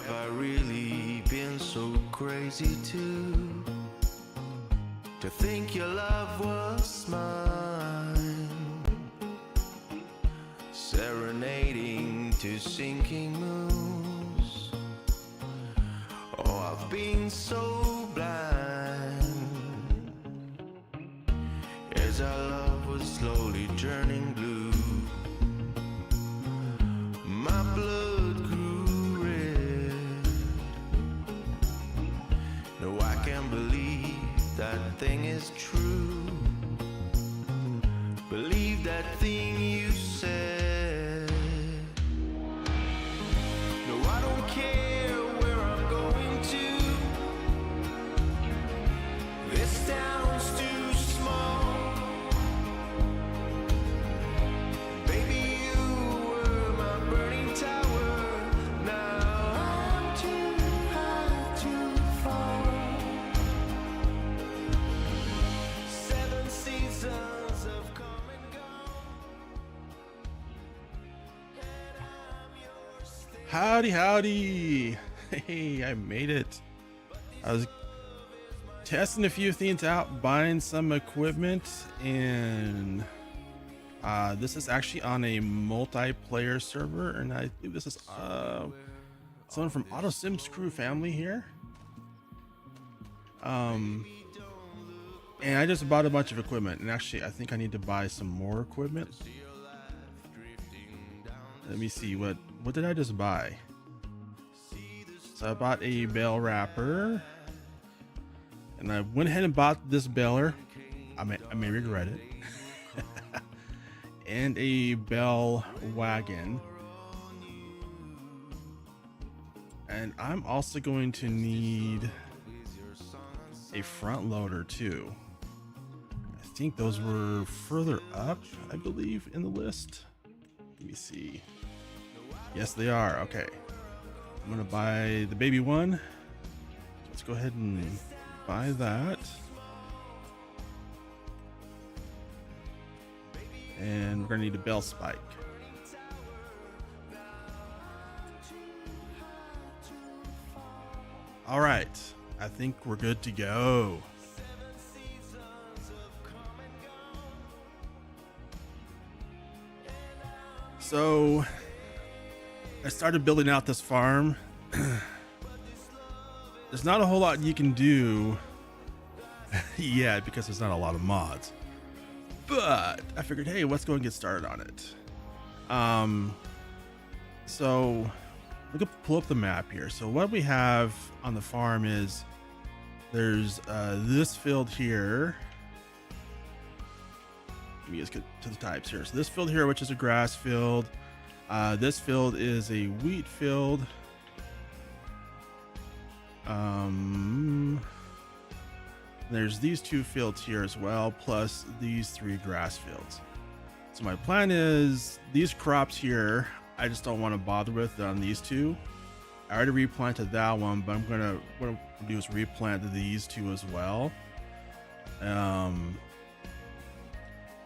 Have I really been so crazy to think your love was mine? Serenading to sinking moons. Oh, I've been so blind as our love was slowly turning blue. My blood grew red. No, I can't believe that thing is true. Believe that thing you said. No, I don't care where I'm going to. This town's too small. Baby, you were my burning tower. Now I'm too high to fall. 7 seasons have come and gone. And I'm yours still. Howdy, howdy. Hey, I made it. I was testing a few things out, buying some equipment, and this is actually on a multiplayer server, and I think this is someone from Auto Sims Crew family here. And I just bought a bunch of equipment, and actually I think I need to buy some more equipment. Let me see, what did I just buy? So I bought a bell wrapper, and I went ahead and bought this baler. I may regret it. And a bell wagon. And I'm also going to need a front loader too. I think those were further up, I believe, in the list. Let me see. Yes, they are. Okay. I'm gonna buy the baby one. Let's go ahead and buy that. And we're gonna need a bell spike. All right, I think we're good to go. So I started building out this farm. There's not a whole lot you can do yet because there's not a lot of mods, but I figured, hey, let's go and get started on it. So we can pull up the map here. So what we have on the farm is there's this field here. Let me just get to the types here. So this field here, which is a grass field. This field is a wheat field. There's these 2 fields here as well, plus these 3 grass fields. So my plan is these crops here, I just don't want to bother with on these 2. I already replanted that one, but what I'm gonna do is replant these 2 as well. And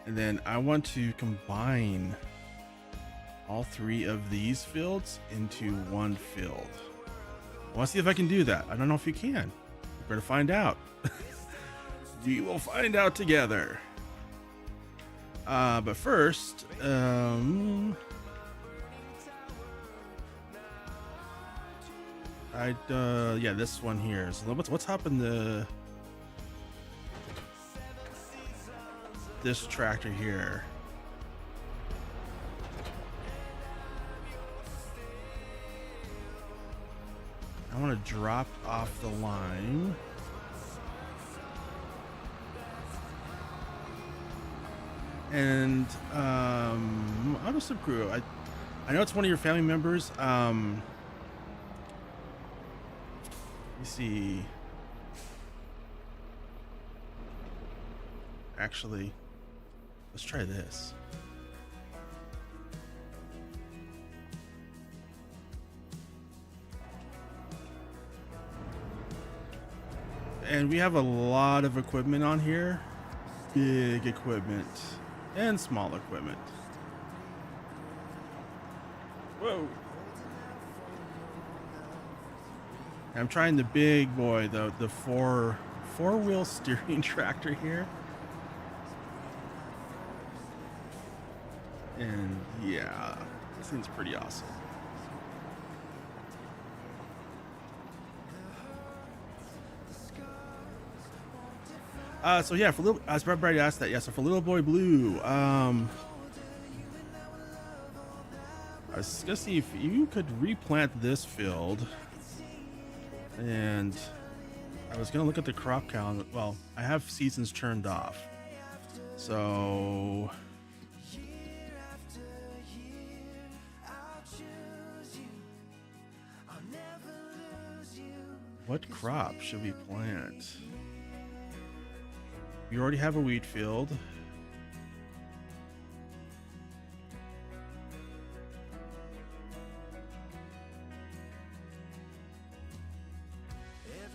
then I want to combine all 3 of these fields into one field. I want to see if I can do that. I don't know if you can. We're going to find out. We will find out together. But first, yeah, this one here. So what's happened to this tractor here? I want to drop off the line. And Auto Sim Crew, I know it's one of your family members. Let me see. Actually, let's try this. And we have a lot of equipment on here. Big equipment and small equipment. Whoa. I'm trying the big boy, the four-wheel steering tractor here. And yeah, this thing's pretty awesome. So yeah, for little, as everybody asked that, yeah. So for Little Boy Blue, I was gonna see if you could replant this field, and I was gonna look at the crop count. Well, I have seasons turned off, so what crop should we plant? We already have a wheat field.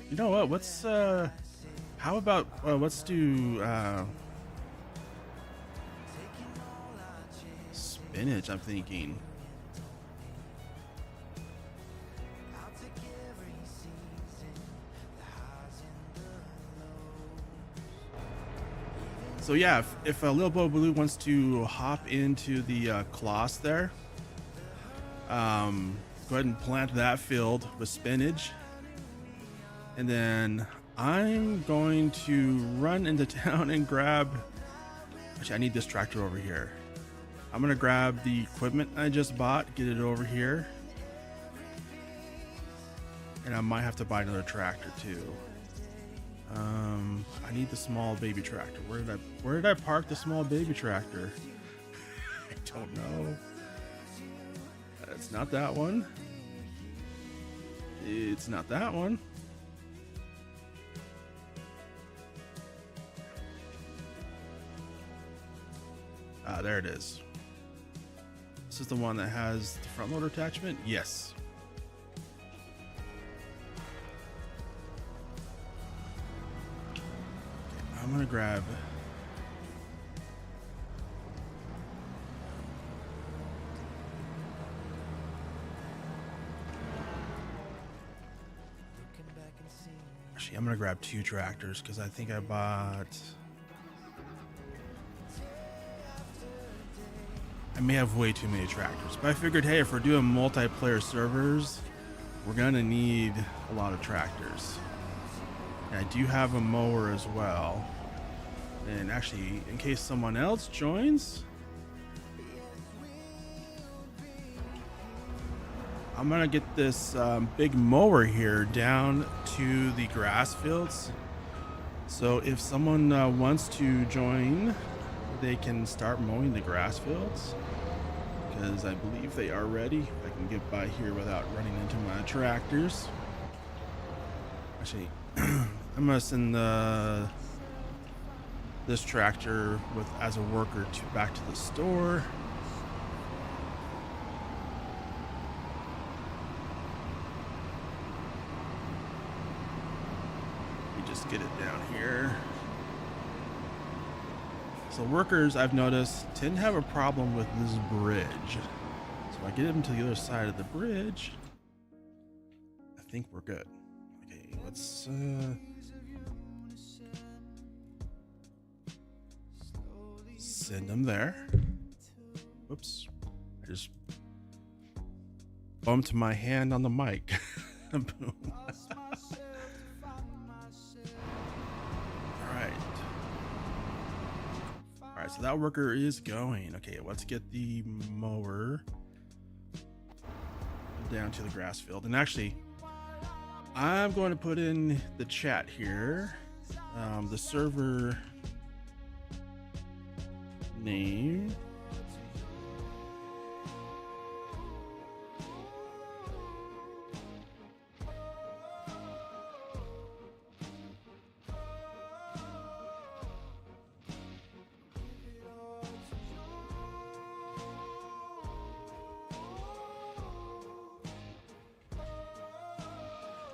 You know what? Let's how about let's do spinach, I'm thinking. So yeah, if a Little Boy Blue wants to hop into the cloth there, go ahead and plant that field with spinach. And then I'm going to run into town and grab, actually I need this tractor over here. I'm gonna grab the equipment I just bought, get it over here. And I might have to buy another tractor too. I need the small baby tractor. Where did I park the small baby tractor? I don't know. It's not that one. It's not that one. Ah, there it is. This is the one that has the front loader attachment? Yes. I'm gonna grab actually I'm gonna grab 2 tractors because I think I may have way too many tractors, but I figured, hey, if we're doing multiplayer servers, we're gonna need a lot of tractors. And I do have a mower as well. And actually, in case someone else joins, I'm gonna get this big mower here down to the grass fields. So if someone wants to join, they can start mowing the grass fields, because I believe they are ready. I can get by here without running into my tractors. Actually, I'm gonna send this tractor as a worker back to the store. Let me just get it down here. So workers, I've noticed, tend to have a problem with this bridge. So if I get them to the other side of the bridge, I think we're good. Okay, let's send them there. Whoops, I just bumped my hand on the mic. Boom. Alright, so that worker is going. Okay, let's get the mower down to the grass field. And actually, I'm going to put in the chat here the server name.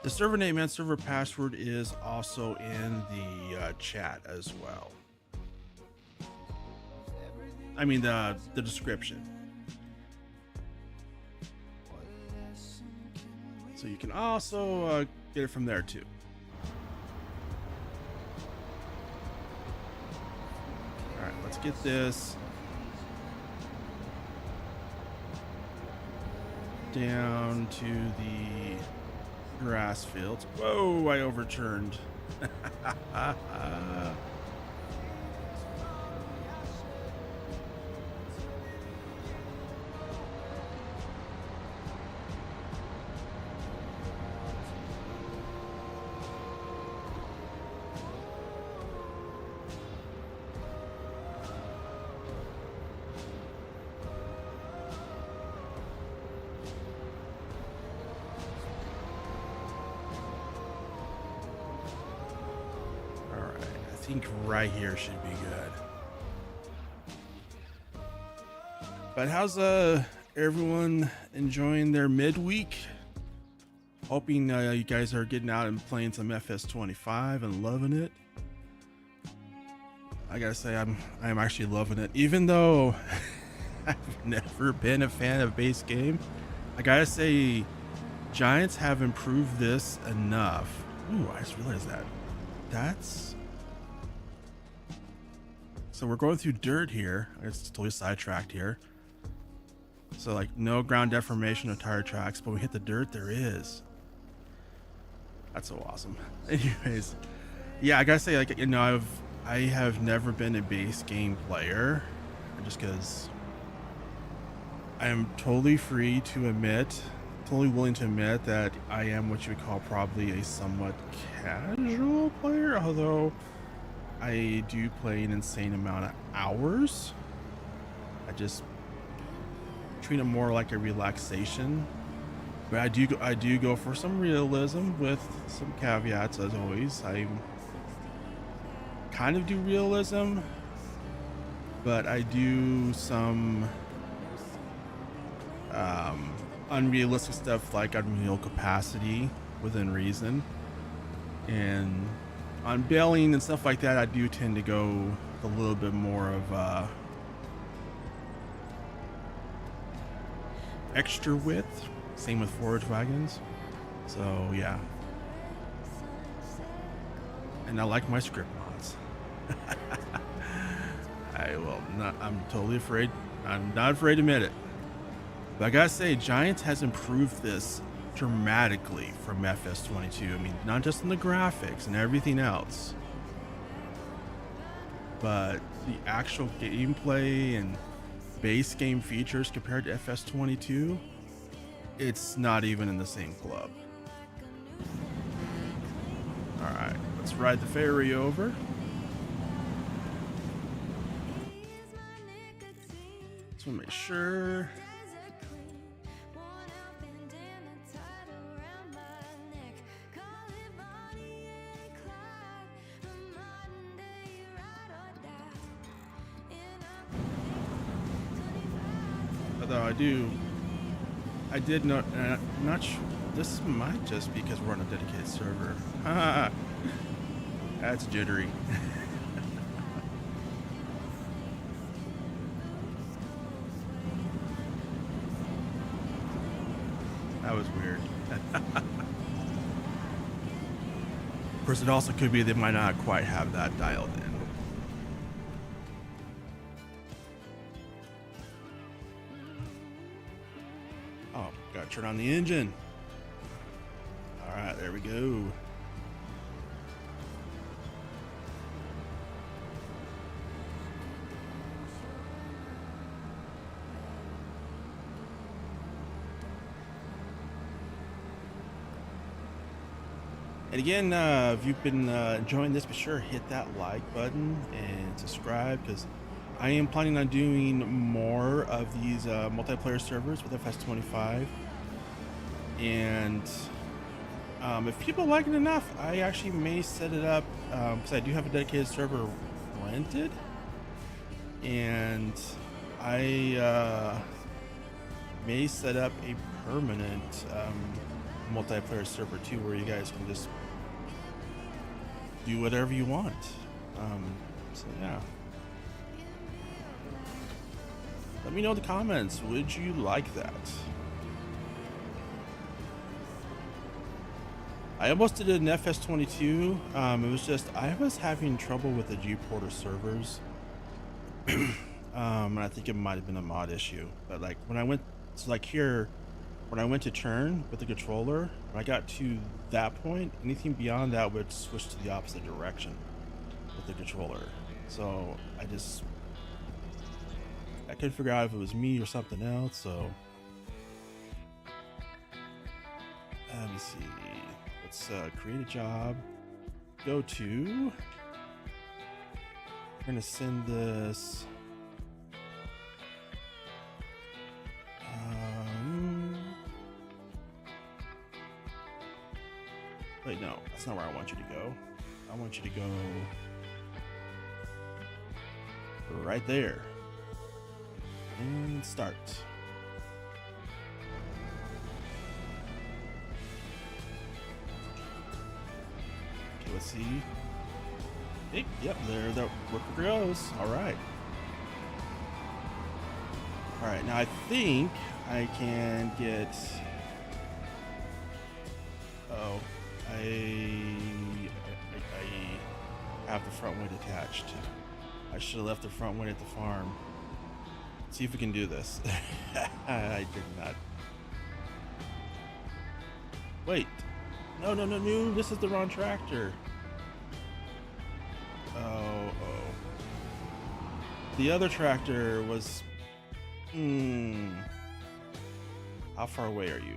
The server name and server password is also in the chat as well. I mean the description. So you can also get it from there too. All right, let's get this down to the grass fields. Whoa, I overturned. I think right here should be good. But how's everyone enjoying their midweek? Hoping you guys are getting out and playing some FS25 and loving it. I gotta say I'm actually loving it, even though I've never been a fan of base game. I gotta say, Giants have improved this enough. Ooh, I just realized that. That's so we're going through dirt here. It's totally sidetracked here. So like no ground deformation or tire tracks, but we hit the dirt, there is. That's so awesome. Anyways, yeah, I gotta say, like, you know, I have never been a base game player, just because I am totally free to admit, totally willing to admit that I am what you would call probably a somewhat casual player, although I do play an insane amount of hours. I just treat it more like a relaxation, but I do go for some realism with some caveats as always. I kind of do realism, but I do some unrealistic stuff like unreal capacity within reason, and on bailing and stuff like that, I do tend to go a little bit more of extra width. Same with forage wagons. So yeah, and I like my script mods. I'm totally afraid. I'm not afraid to admit it. But I gotta say, Giants has improved this dramatically from FS22. I mean, not just in the graphics and everything else, but the actual gameplay and base game features compared to FS22, it's not even in the same club. All right, let's ride the ferry over. Just want to make sure. Although I did not, not sure, this might just be because we're on a dedicated server. That's jittery. That was weird. Of course, it also could be they might not quite have that dialed in. Oh, gotta turn on the engine. All right, there we go. And again, if you've been enjoying this, be sure to hit that like button and subscribe, because I am planning on doing more of these multiplayer servers with FS25. And if people like it enough, I actually may set it up, because I do have a dedicated server rented. And I may set up a permanent multiplayer server too, where you guys can just do whatever you want. So yeah, let me know in the comments, would you like that? I almost did an FS22. It was just I was having trouble with the G-Porter servers. And I think it might have been a mod issue. But like when I went to like here, when I went to turn with the controller, when I got to that point, anything beyond that would switch to the opposite direction with the controller. So I couldn't figure out if it was me or something else. So let me see. Let's create a job. Go to. We're gonna send this. Wait, no, that's not where I want you to go. I want you to go right there and start. Okay, let's see. Hey, yep, there the worker goes. All right. All right, now I think I can get. Oh, I have the front wing attached. I should have left the front wing at the farm. Let's see if we can do this. I did not. Wait. No. This is the wrong tractor. Oh. The other tractor was. How far away are you?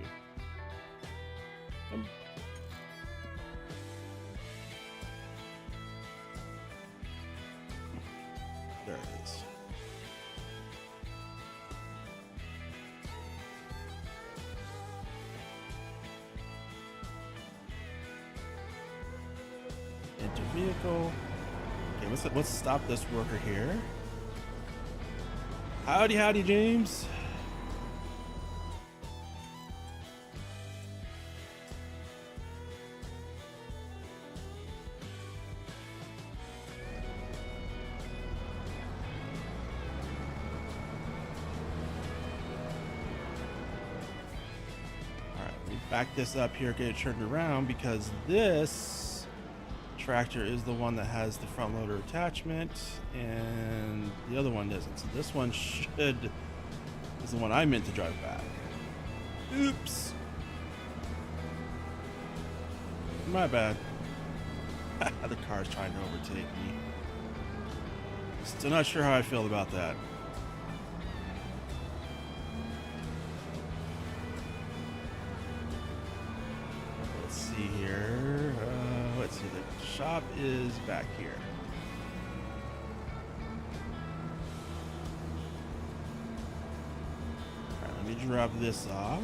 There it is. Enter vehicle. Okay, let's stop this worker here. Howdy, James. Back this up here, get it turned around, because this tractor is the one that has the front loader attachment and the other one doesn't. So this one is the one I meant to drive back. Oops. My bad. The car's trying to overtake me. Still not sure how I feel about that. Here, let's see, the shop is back here. All right, let me drop this off.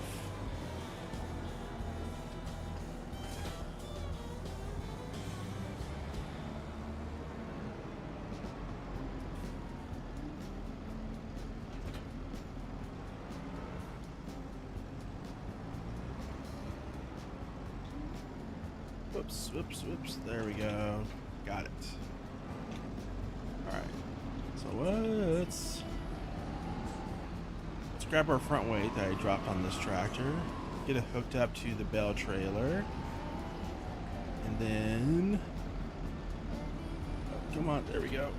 Whoops. There we go. Got it. All right. So let's grab our front weight that I dropped on this tractor, get it hooked up to the bale trailer, and then come on. There we go.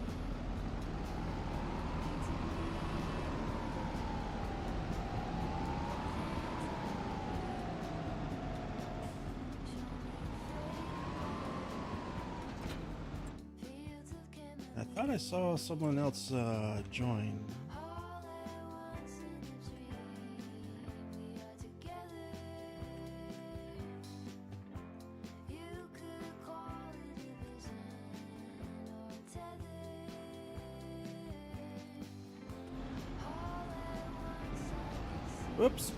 I thought I saw someone else join. Oops.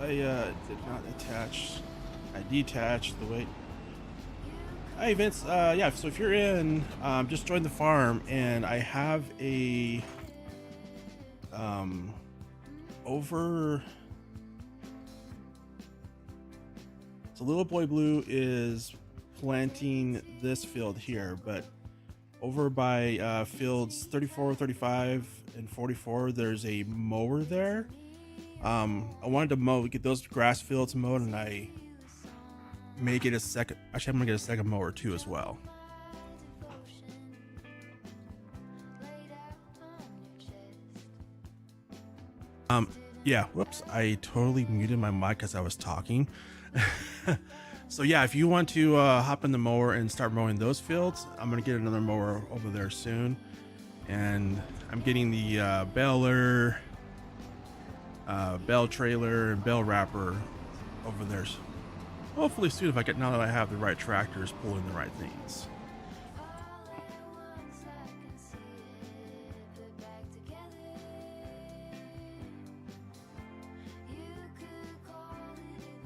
I did not attach. I detached the weight. Hi Vince, yeah, so if you're in, just join the farm, and I have a so Little Boy Blue is planting this field here, but over by fields 34, 35, and 44, there's a mower there. I wanted to get those grass fields mowed, and I may get a second. Actually, I'm gonna get a second mower too as well. Yeah, whoops, I totally muted my mic as I was talking. So yeah, if you want to hop in the mower and start mowing those fields, I'm gonna get another mower over there soon. And I'm getting the baler, bale trailer, and bale wrapper over there. Hopefully soon, if I get, now that I have the right tractors pulling the right things.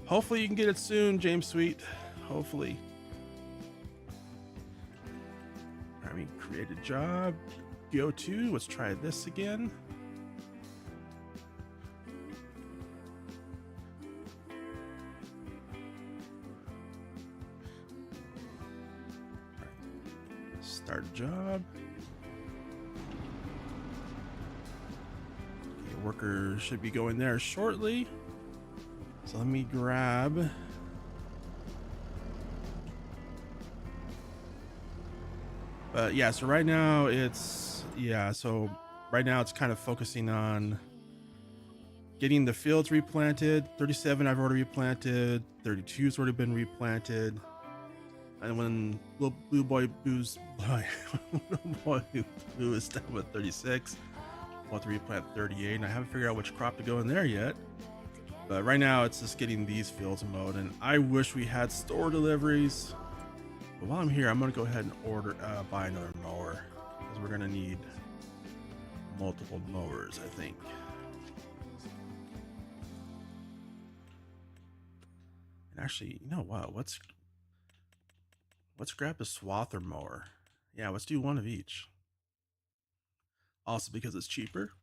Hopefully you can get it soon, James Sweet. Hopefully. I mean, create a job. Go to. Let's try this again. Start job. Okay, worker should be going there shortly. So let me grab. But yeah, so right now it's, so right now it's kind of focusing on getting the fields replanted. 37 I've already replanted, 32's already been replanted. And when little blue boy Boo's Blue is done with 36, I'll have to replant 38, and I haven't figured out which crop to go in there yet. But right now it's just getting these fields mowed, and I wish we had store deliveries. But while I'm here, I'm gonna go ahead and order, buy another mower, because we're gonna need multiple mowers, I think. And actually, you know what? Let's grab the swather mower. Yeah, let's do one of each. Also because it's cheaper.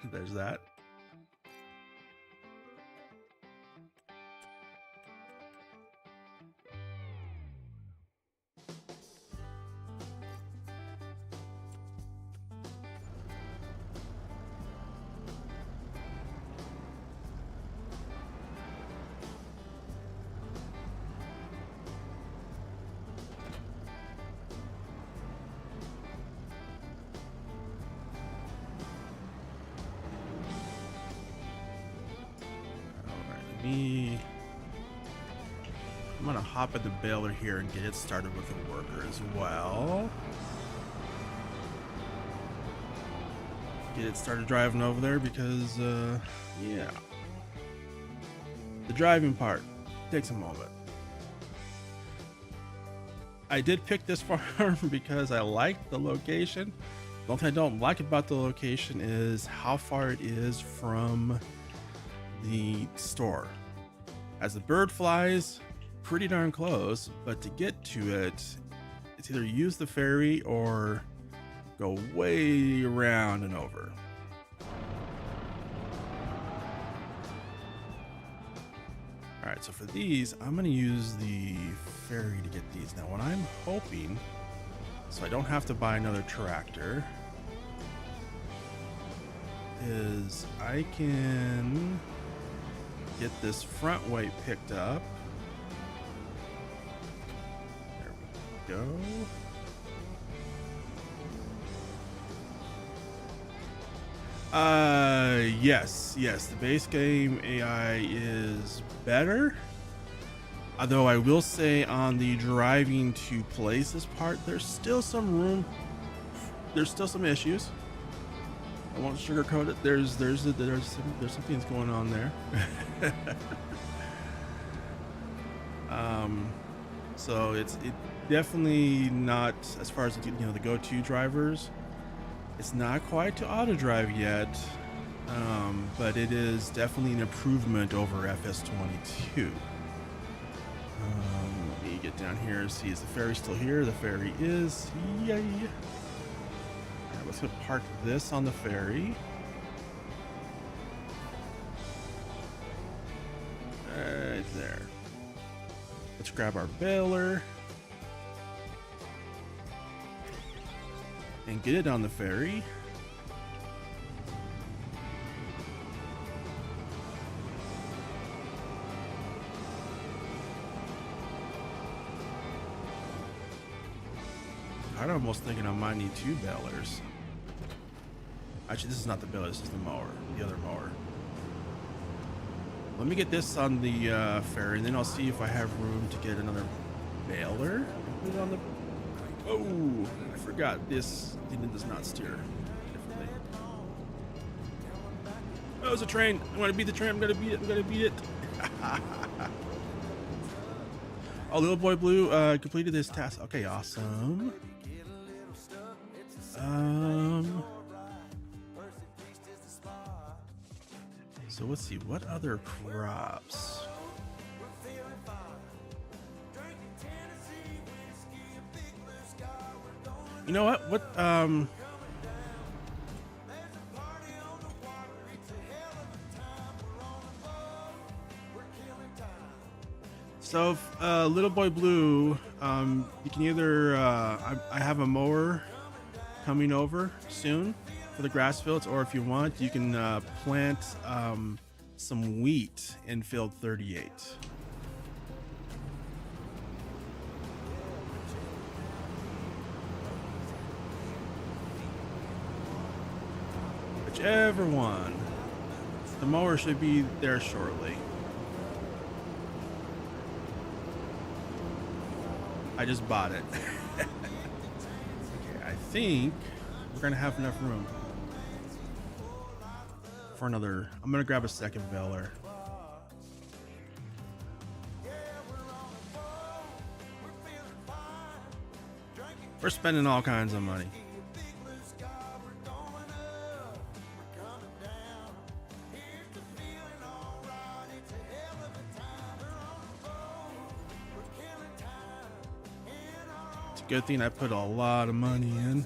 There's that. I'm gonna hop in the baler here and get it started with a worker as well. Get it started driving over there because, yeah. The driving part takes a moment. I did pick this farm because I like the location. The only thing I don't like about the location is how far it is from the store. As the bird flies, pretty darn close, but to get to it, it's either use the ferry or go way around and over. All right, so for these, I'm gonna use the ferry to get these. Now, what I'm hoping, so I don't have to buy another tractor, is I can get this front weight picked up. There we go. Yes, the base game AI is better. Although I will say on the driving to places part, there's still some room. There's still some issues. I won't sugarcoat it. There's something's going on there. So it definitely not, as far as the go-to drivers, it's not quite to auto drive yet, but it is definitely an improvement over FS25. Let me get down here and see, is the ferry still here? The ferry is, yay. All right, let's go park this on the ferry. Right there. Let's grab our baler and get it on the ferry. kind of almost thinking I might need 2 balers. Actually, this is not the baler, this is the mower, the other mower. Let me get this on the ferry, and then I'll see if I have room to get another baler and put it on the... Oh, I forgot this thing does not steer differently. Oh, it's a train. I'm gonna beat the train. I'm gonna beat it. I'm gonna beat it. Oh, little boy blue completed this task. Okay, awesome. So let's see, what other crops? You know what? So, little boy blue, you can either, I have a mower coming over soon for the grass fields, or if you want, you can plant some wheat in field 38. Whichever one. The mower should be there shortly. I just bought it. Okay, I think we're gonna have enough room for another. I'm gonna grab a second baler. We're spending all kinds of money. It's a good thing I put a lot of money in.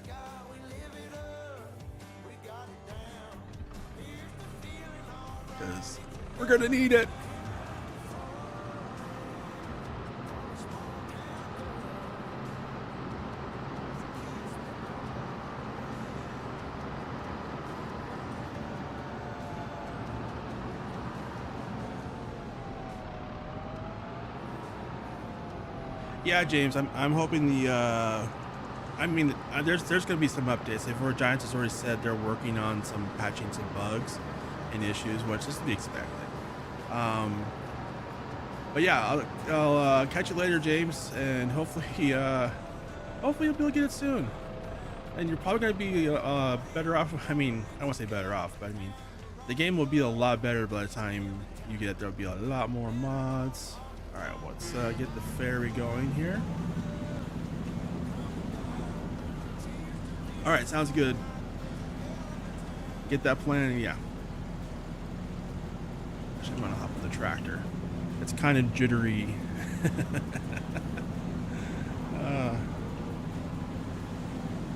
Because we're gonna need it. Yeah, James, I'm hoping the there's gonna be some updates. Giants has already said they're working on some patching some bugs and issues, which is to be expected. But yeah, I'll catch you later, James, and hopefully you'll be able to get it soon. And you're probably gonna be better off. I mean, I don't want to say better off, but I mean, the game will be a lot better by the time you get it. There'll be a lot more mods. All right, let's get the ferry going here. All right, sounds good. Get that plan, yeah. Actually, I'm gonna hop on the tractor. It's kind of jittery.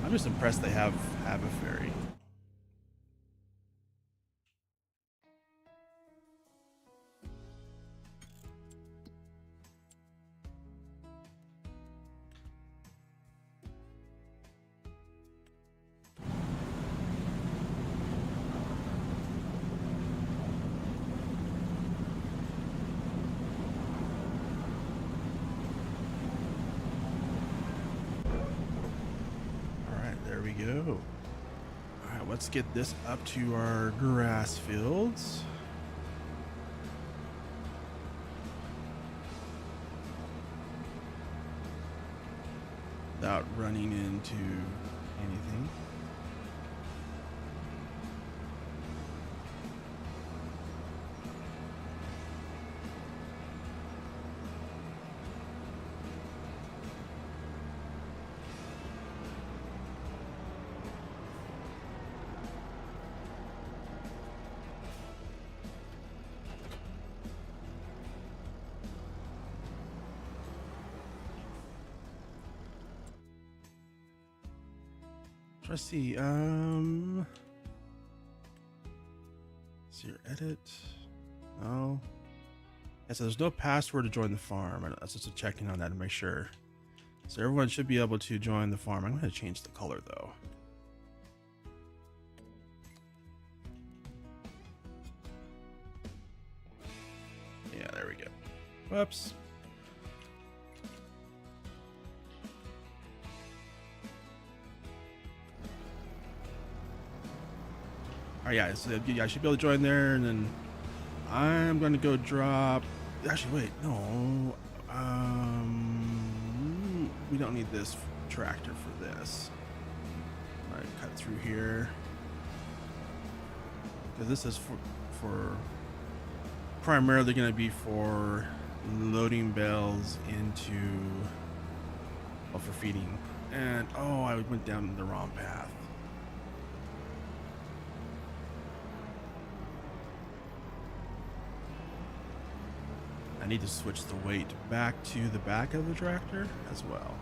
I'm just impressed they have a ferry. Go. All right, let's get this up to our grass fields. Without running into anything. Let's see. See your edit. No. Yeah, so there's no password to join the farm. That's just checking on that to make sure. So everyone should be able to join the farm. I'm going to change the color though. Yeah, there we go. Whoops. Oh yeah, so yeah, I should be able to join there, and then I'm gonna go drop. Actually, wait, no. We don't need this tractor for this. All right, cut through here because this is for primarily going to be for loading bells into, well, for feeding. And oh, I went down the wrong path. I need to switch the weight back to the back of the tractor as well.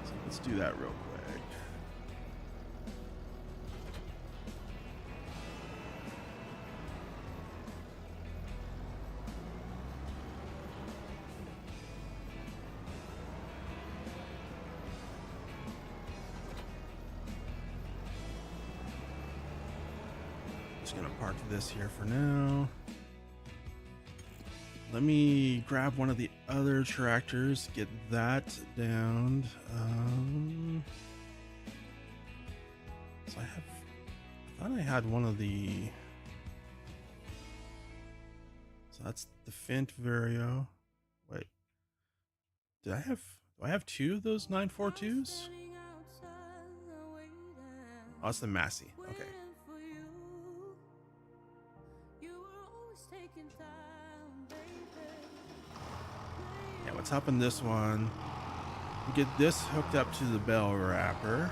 So let's do that real quick. Just gonna park this here for now. Let me grab one of the other tractors, get that down. So I thought I had one of the, so that's the Fint Vario. Wait, do I have two of those 942s? Oh, it's the Massey. Okay. Yeah, what's up in this one? We get this hooked up to the bell wrapper.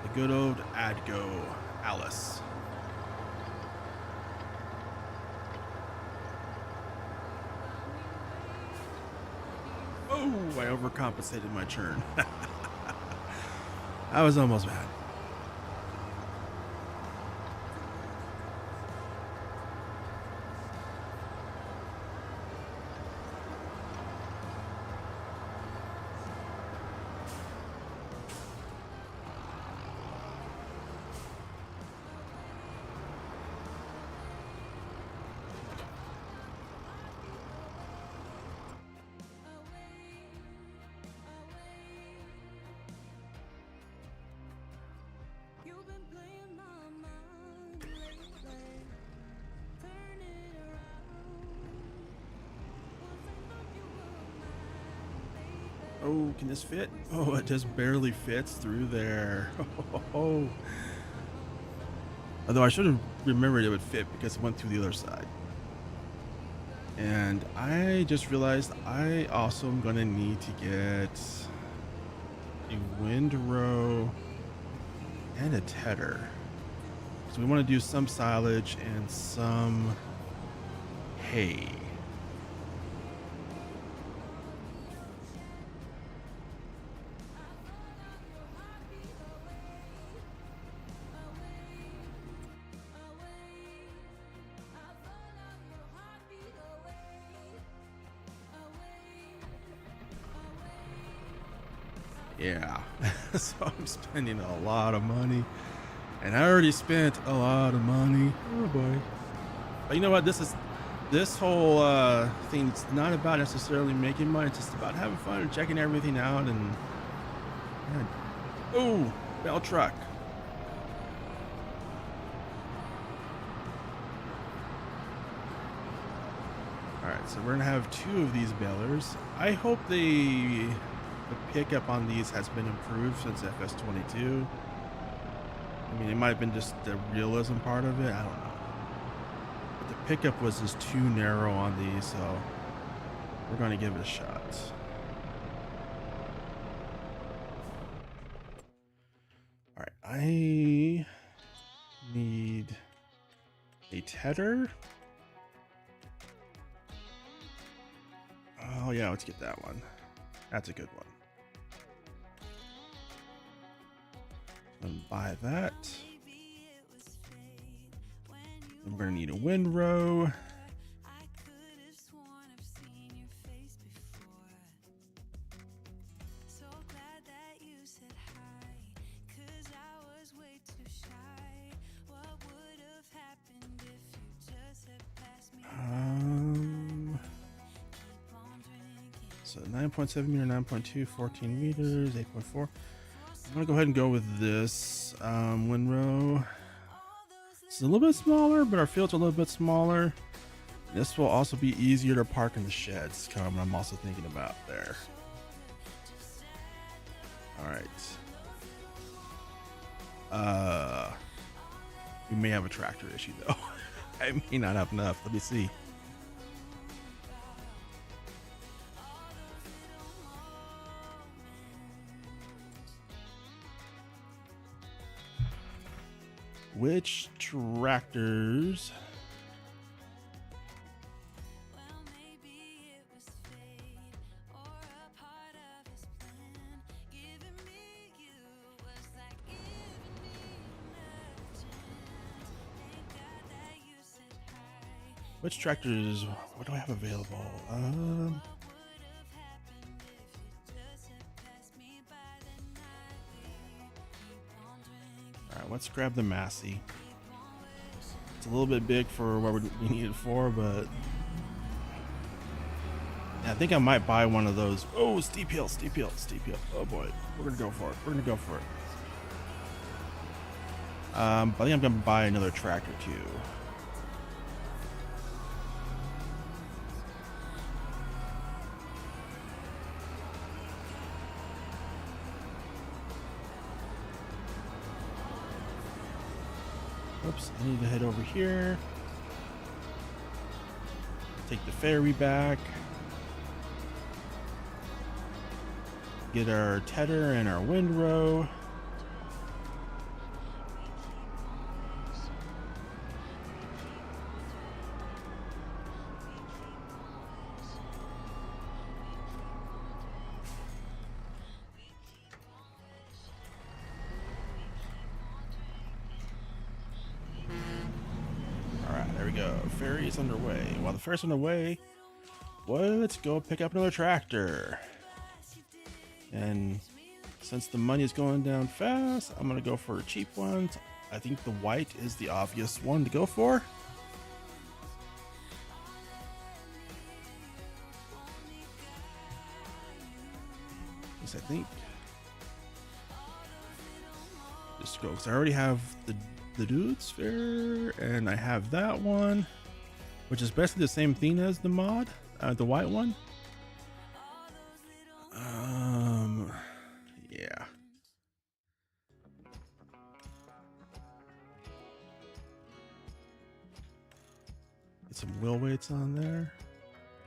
The good old ADGO Alice. Oh, I overcompensated my turn. I was almost bad. Oh, can this fit? Oh, it just barely fits through there. Oh. Although I should have remembered it would fit because it went through the other side. And I just realized I also am going to need to get a windrow and a tedder. So we want to do some silage and some hay. Yeah, so I'm spending a lot of money, and I already spent a lot of money. Oh boy! But you know what? This whole thing's not about necessarily making money. It's just about having fun and checking everything out. And oh, bell truck. All right, so we're gonna have two of these bellers. I hope the pickup on these has been improved since FS22. I mean, it might have been just the realism part of it. I don't know. But the pickup was just too narrow on these, so we're going to give it a shot. All right, I need a tedder. Oh yeah, let's get that one. That's a good one. And buy that. And we're gonna need a windrow. So 9.7 meter, 9.2, 14 meters, 8.4. I'm gonna go ahead and go with this windrow. It's a little bit smaller, but our field's a little bit smaller. This will also be easier to park in the sheds. Kind of what I'm also thinking about there. All right. We may have a tractor issue though. I may not have enough. Let me see. Which tractors? Which tractors? What do I have available? All right, let's grab the Massey. It's a little bit big for what we need it for, but yeah, I think I might buy one of those. Oh, steep hill, steep hill, steep hill. Oh boy, we're gonna go for it. We're gonna go for it. I think I'm gonna buy another tractor too. Oops, I need to head over here. Take the ferry back. Get our tedder and our windrow. Ferry is underway. While the ferry's underway, let's go pick up another tractor. And since the money is going down fast, I'm gonna go for a cheap one. I think the white is the obvious one to go for. Yes, I think. Just go, because I already have the dude's fair, and I have that one, which is basically the same thing as the mod, the white one. Yeah. Get some wheel weights on there.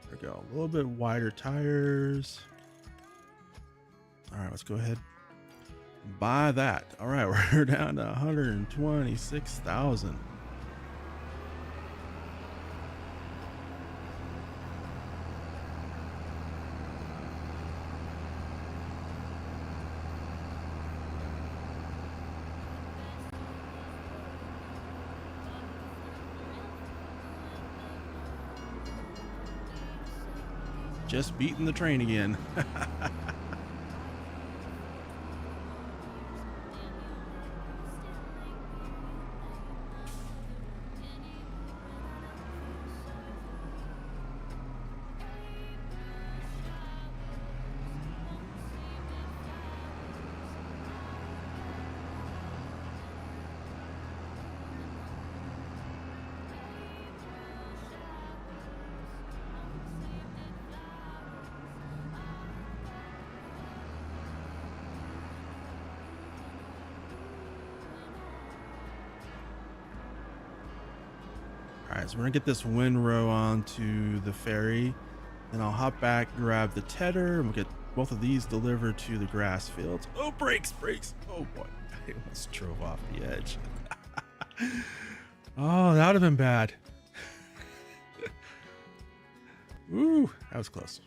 There we go. A little bit wider tires. All right, let's go ahead. Buy that. All right, we're down to 126,000. Just beating the train again. All right, so we're gonna get this windrow onto the ferry, then I'll hop back, grab the tedder, and we'll get both of these delivered to the grass fields. Oh, brakes, brakes. Oh boy, I almost drove off the edge. Oh, that would have been bad. Ooh, that was close.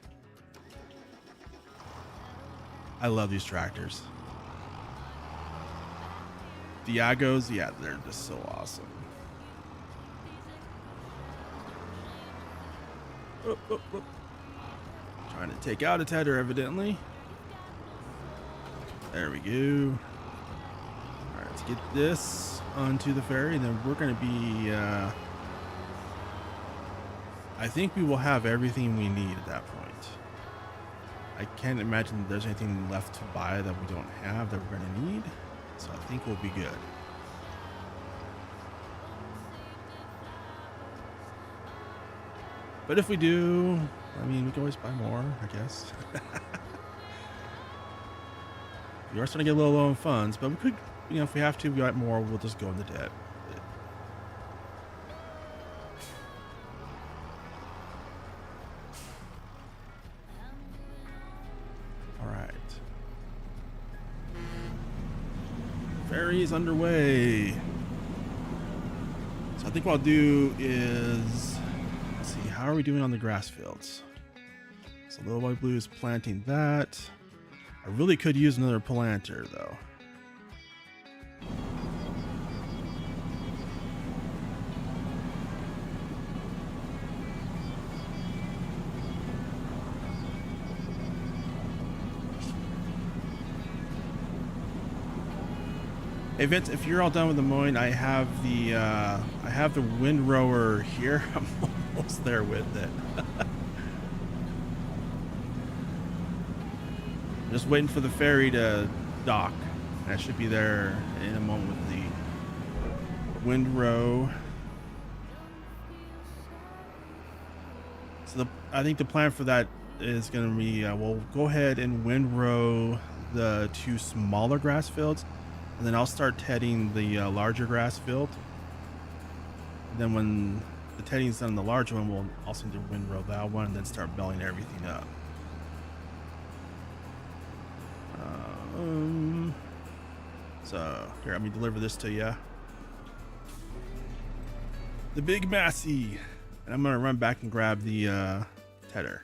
I love these tractors. Diagos, yeah, they're just so awesome. Oop, oop, oop. Trying to take out a tedder, evidently. There we go. All right, let's get this onto the ferry. Then we're going to be, I think we will have everything we need at that point. I can't imagine there's anything left to buy that we don't have that we're going to need. So I think we'll be good. But if we do, I mean, we can always buy more, I guess. We are starting to get a little low on funds, but we could, you know, if we have to, we got more, we'll just go into debt. All right. Ferry is underway. So I think what I'll do is, let's see, how are we doing on the grass fields? So Little White Blue is planting that. I really could use another planter though. Hey Vince, if you're all done with the mowing, I have the windrower here. I'm almost there with it. Just waiting for the ferry to dock. I should be there in a moment with the windrow. So I think the plan for that is going to be we'll go ahead and windrow the 2 smaller grass fields, and then I'll start tedding the larger grass field. And then when the tedding's done on the larger one, we'll also do windrow that one and then start belling everything up. So here, let me deliver this to you. The Big Massey. And I'm gonna run back and grab the tedder.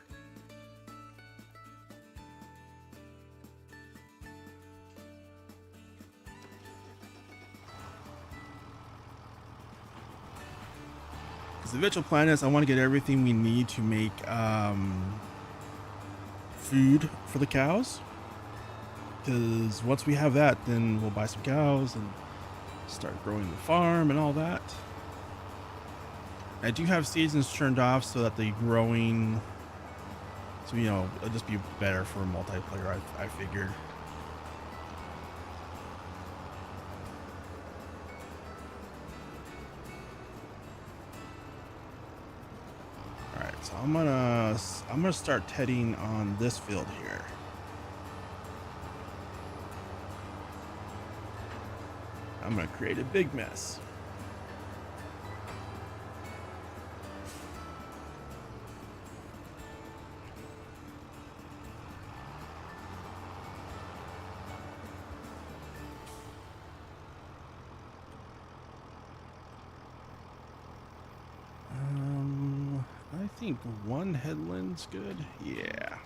Because the eventual plan is I want to get everything we need to make food for the cows. Because once we have that, then we'll buy some cows and start growing the farm and all that. I do have seasons turned off so that the growing, so you know, it'll just be better for multiplayer, I figured. All right, so I'm gonna start tedding on this field here. I'm gonna create a big mess. I think 1 headland's good. Yeah.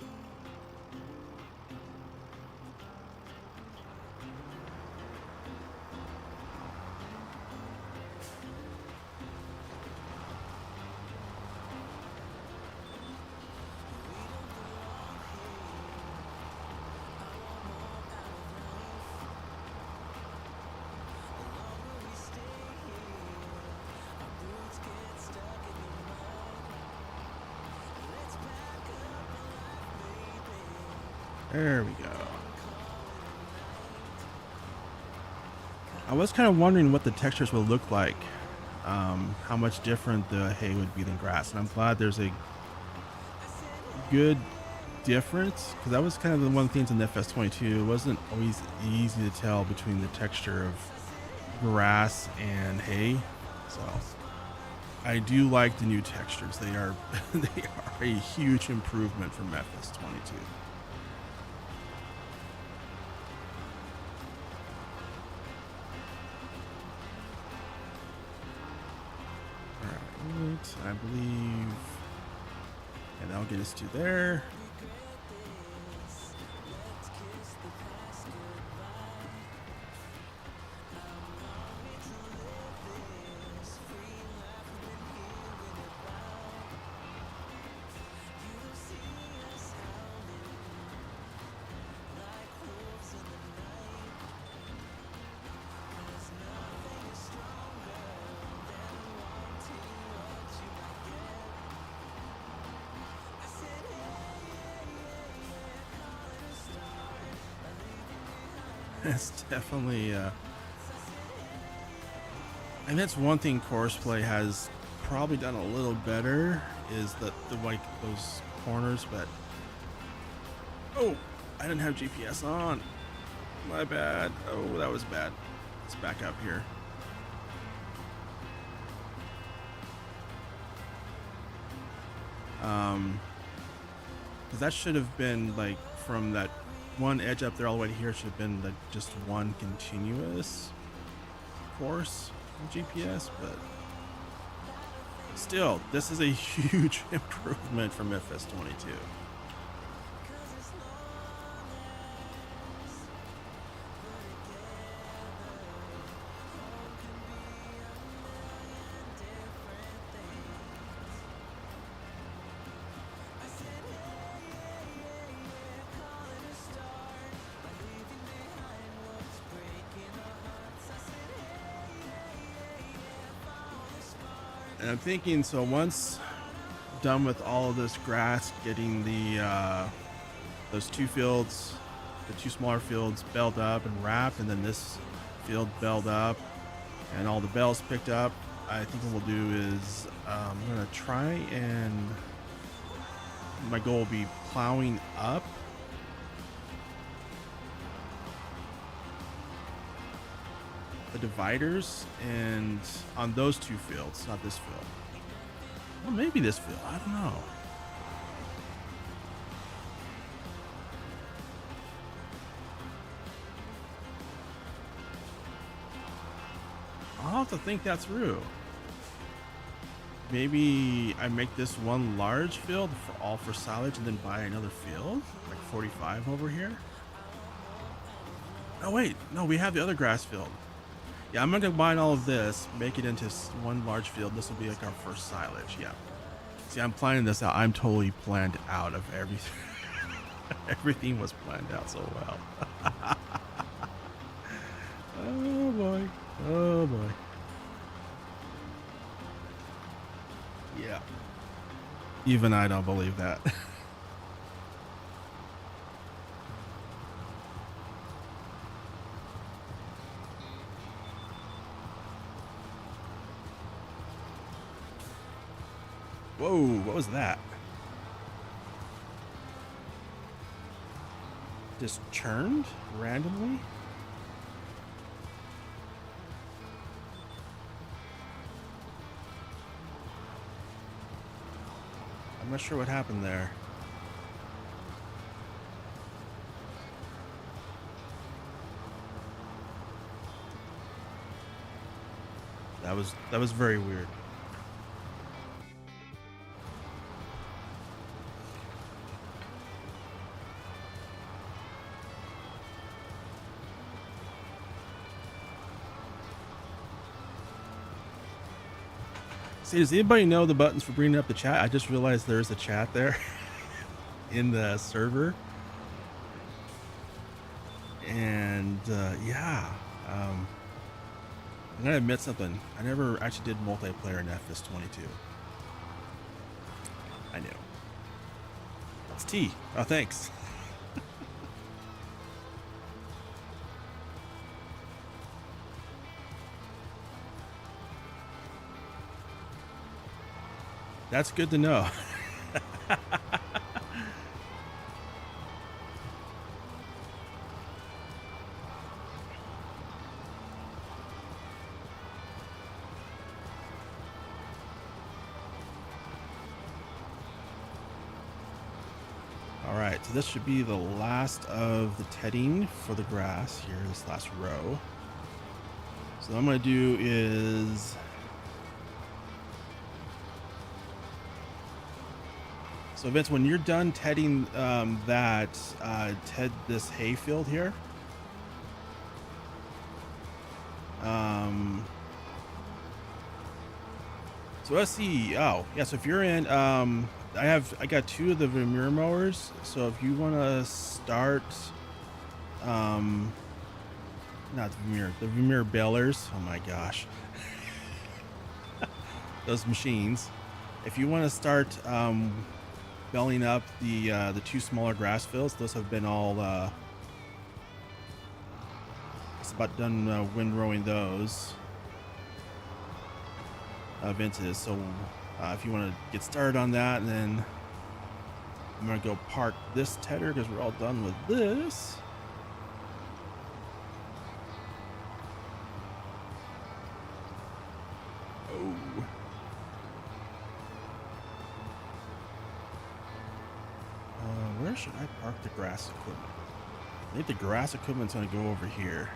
There we go. I was kind of wondering what the textures would look like, how much different the hay would be than grass, and I'm glad there's a good difference, because that was kind of one of the things in the FS22. It wasn't always easy to tell between the texture of grass and hay, so I do like the new textures. They are they are a huge improvement from FS22. I believe, and that'll get us to there. It's definitely and that's one thing Courseplay has probably done a little better, is that the like those corners. But oh, I didn't have GPS on, my bad. Oh, that was bad. Let's back up here. Because that should have been like from that one edge up there all the way to here, should have been like just one continuous course in GPS. But still, this is a huge improvement from FS22. And I'm thinking, so once done with all of this grass, getting the those two fields, the two smaller fields belled up and wrapped, and then this field belled up and all the bells picked up, I think what we'll do is I'm gonna try, and my goal will be plowing up the dividers and on those two fields, not this field. Well, maybe this field, I don't know. I'll have to think that through. Maybe I make this one large field for all for silage and then buy another field, like 45 over here. Oh wait, no, we have the other grass field. Yeah, I'm gonna combine all of this, make it into one large field. This will be like our first silage. Yeah. See, I'm planning this out. I'm totally planned out of everything. Everything was planned out so well. Oh boy. Oh boy. Yeah. Even I don't believe that. Whoa, what was that? Just churned randomly? I'm not sure what happened there. That was very weird. See, does anybody know the buttons for bringing up the chat? I just realized there's a chat there in the server. And yeah, I'm gonna admit something. I never actually did multiplayer in FS22. I knew. It's T. Oh, thanks. That's good to know. All right, so this should be the last of the tedding for the grass here, this last row. So what I'm gonna do is so Vince, when you're done tedding ted this hayfield here, so let's see. Oh yeah, so if you're in I got two of the Vermeer mowers, so if you want to start not the Vermeer balers, oh my gosh, those machines, if you want to start belling up the two smaller grass fields, those have been all about done windrowing those Ventus. So if you want to get started on that, and then I'm gonna go park this tedder because we're all done with this. Oh. Where should I park the grass equipment? I think the grass equipment's gonna go over here.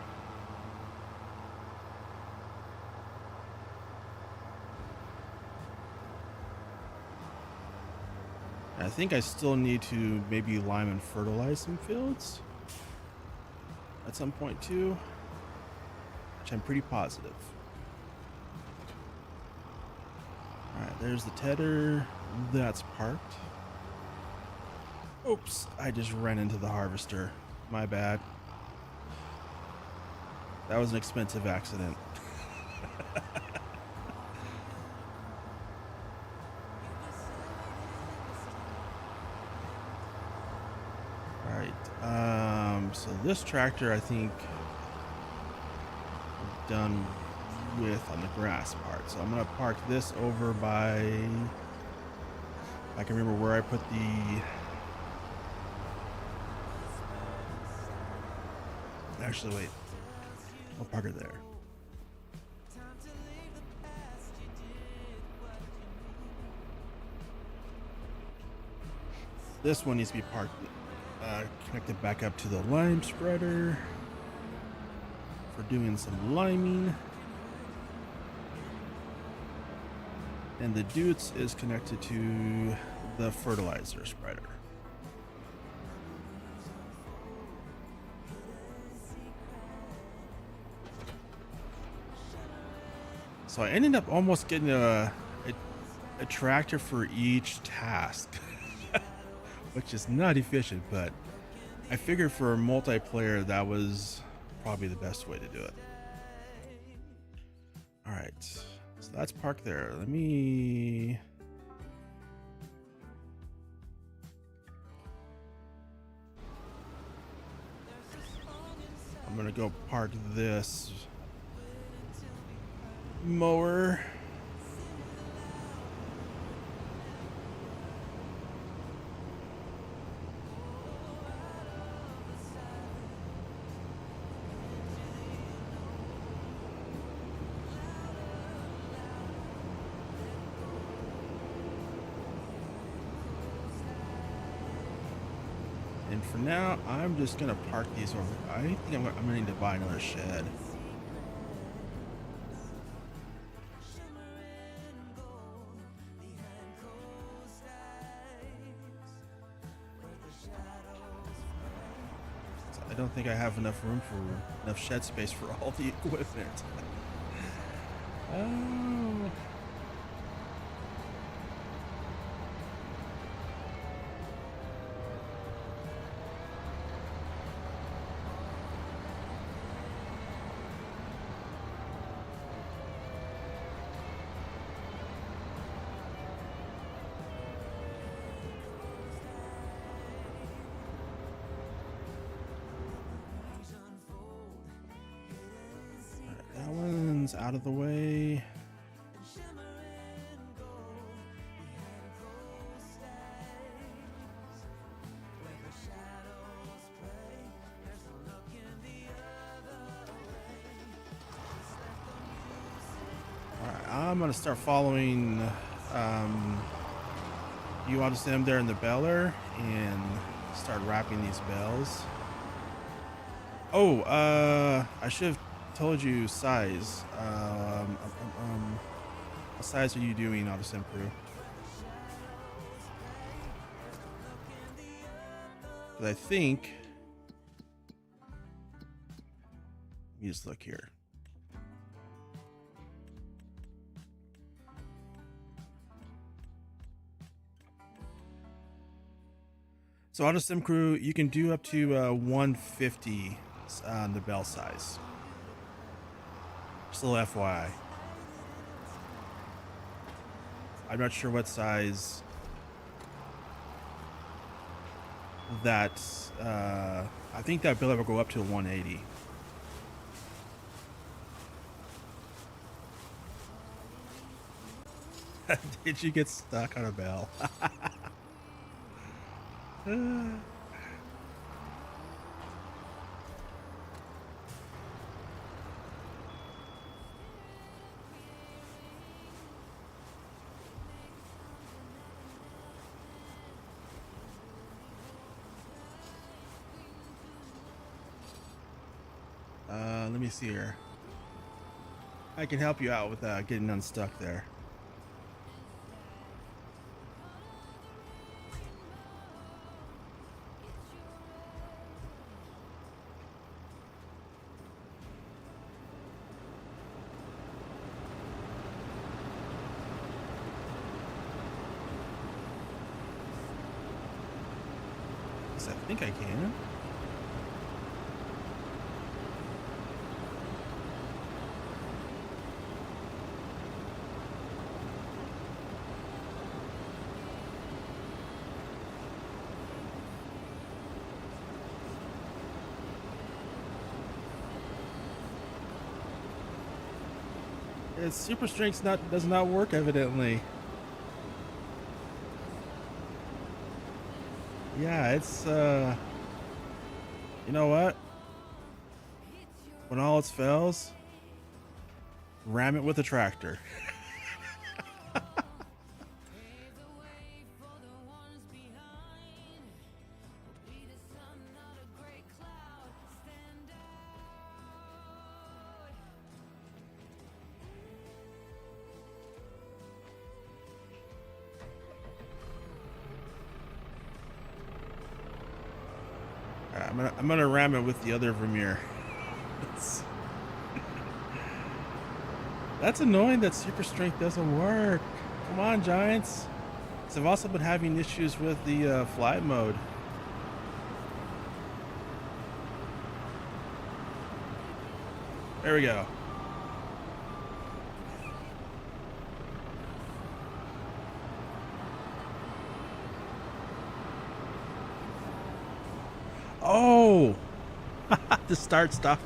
I think I still need to maybe lime and fertilize some fields at some point too, which I'm pretty positive. All right, there's the tedder. That's parked. Oops, I just ran into the harvester. My bad. That was an expensive accident. All right, so this tractor I think I'm done with on the grass part. So I'm gonna park this over by, I can remember where I put the, actually wait, I'll park it there. This one needs to be parked, connected back up to the lime spreader for doing some liming. And the Dutes is connected to the fertilizer spreader. So I ended up almost getting a tractor for each task, which is not efficient, but I figured for a multiplayer that was probably the best way to do it. All right, so that's parked there. Let me, I'm gonna go park this mower. And for now, I'm just gonna park these over. I think I'm gonna need to buy another shed. I don't think I have enough room for enough shed space for all the equipment. Oh. That one's out of the way. Alright, I'm gonna start following you want to see them there in the baler and start wrapping these bales. Oh, I should have told you size. What size are you doing, AutoSim Crew? But I think, let me just look here. So AutoSim Crew, you can do up to 150 on the bell size. Just a little FYI. I'm not sure what size that, I think that bill will go up to 180. Did you get stuck on a bell? Let me see here. I can help you out with getting unstuck there. Yes, I think I can. It's Super STRIX does not work evidently. Yeah, it's you know what? When all else fails, ram it with a tractor. I'm gonna ram it with the other Vermeer. That's annoying that Super STRIX doesn't work. Come on, Giants. So I've also been having issues with the flight mode. There we go. Oh, the start stop.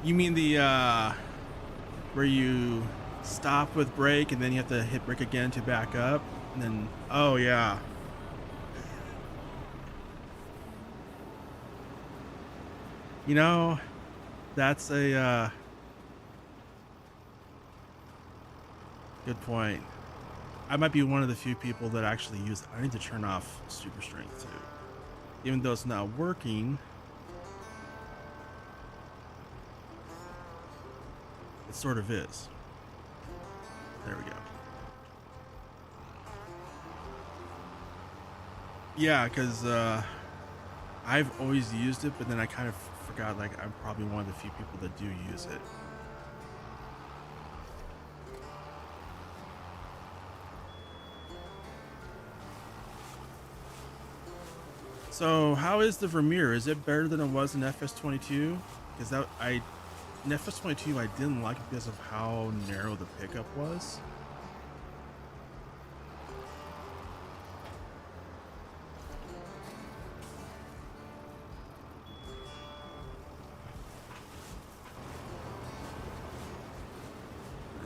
You mean the where you stop with brake and then you have to hit brake again to back up, and then oh yeah. You know, that's a good point. I might be one of the few people that actually use it. I need to turn off Super STRIX too. Even though it's not working, it sort of is. There we go. Yeah, because I've always used it, but then I kind of forgot, like, I'm probably one of the few people that do use it. So how is the Vermeer? Is it better than it was in FS22? Because in FS22 I didn't like it because of how narrow the pickup was.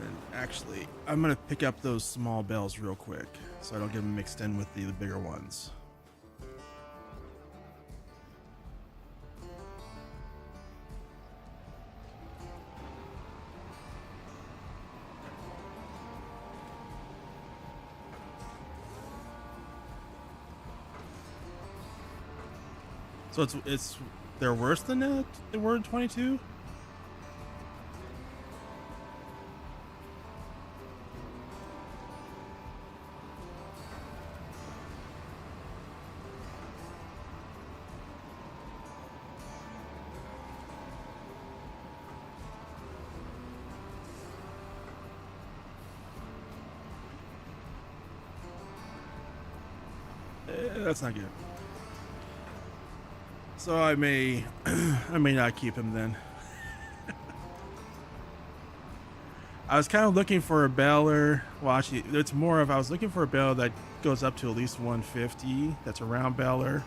And actually, I'm gonna pick up those small bells real quick so I don't get them mixed in with the bigger ones. So they're worse than they were in 22? That's not good. So I may not keep him then. I was kind of looking for a baler. Well, actually, it's more of I was looking for a baler that goes up to at least 150. That's a round baler,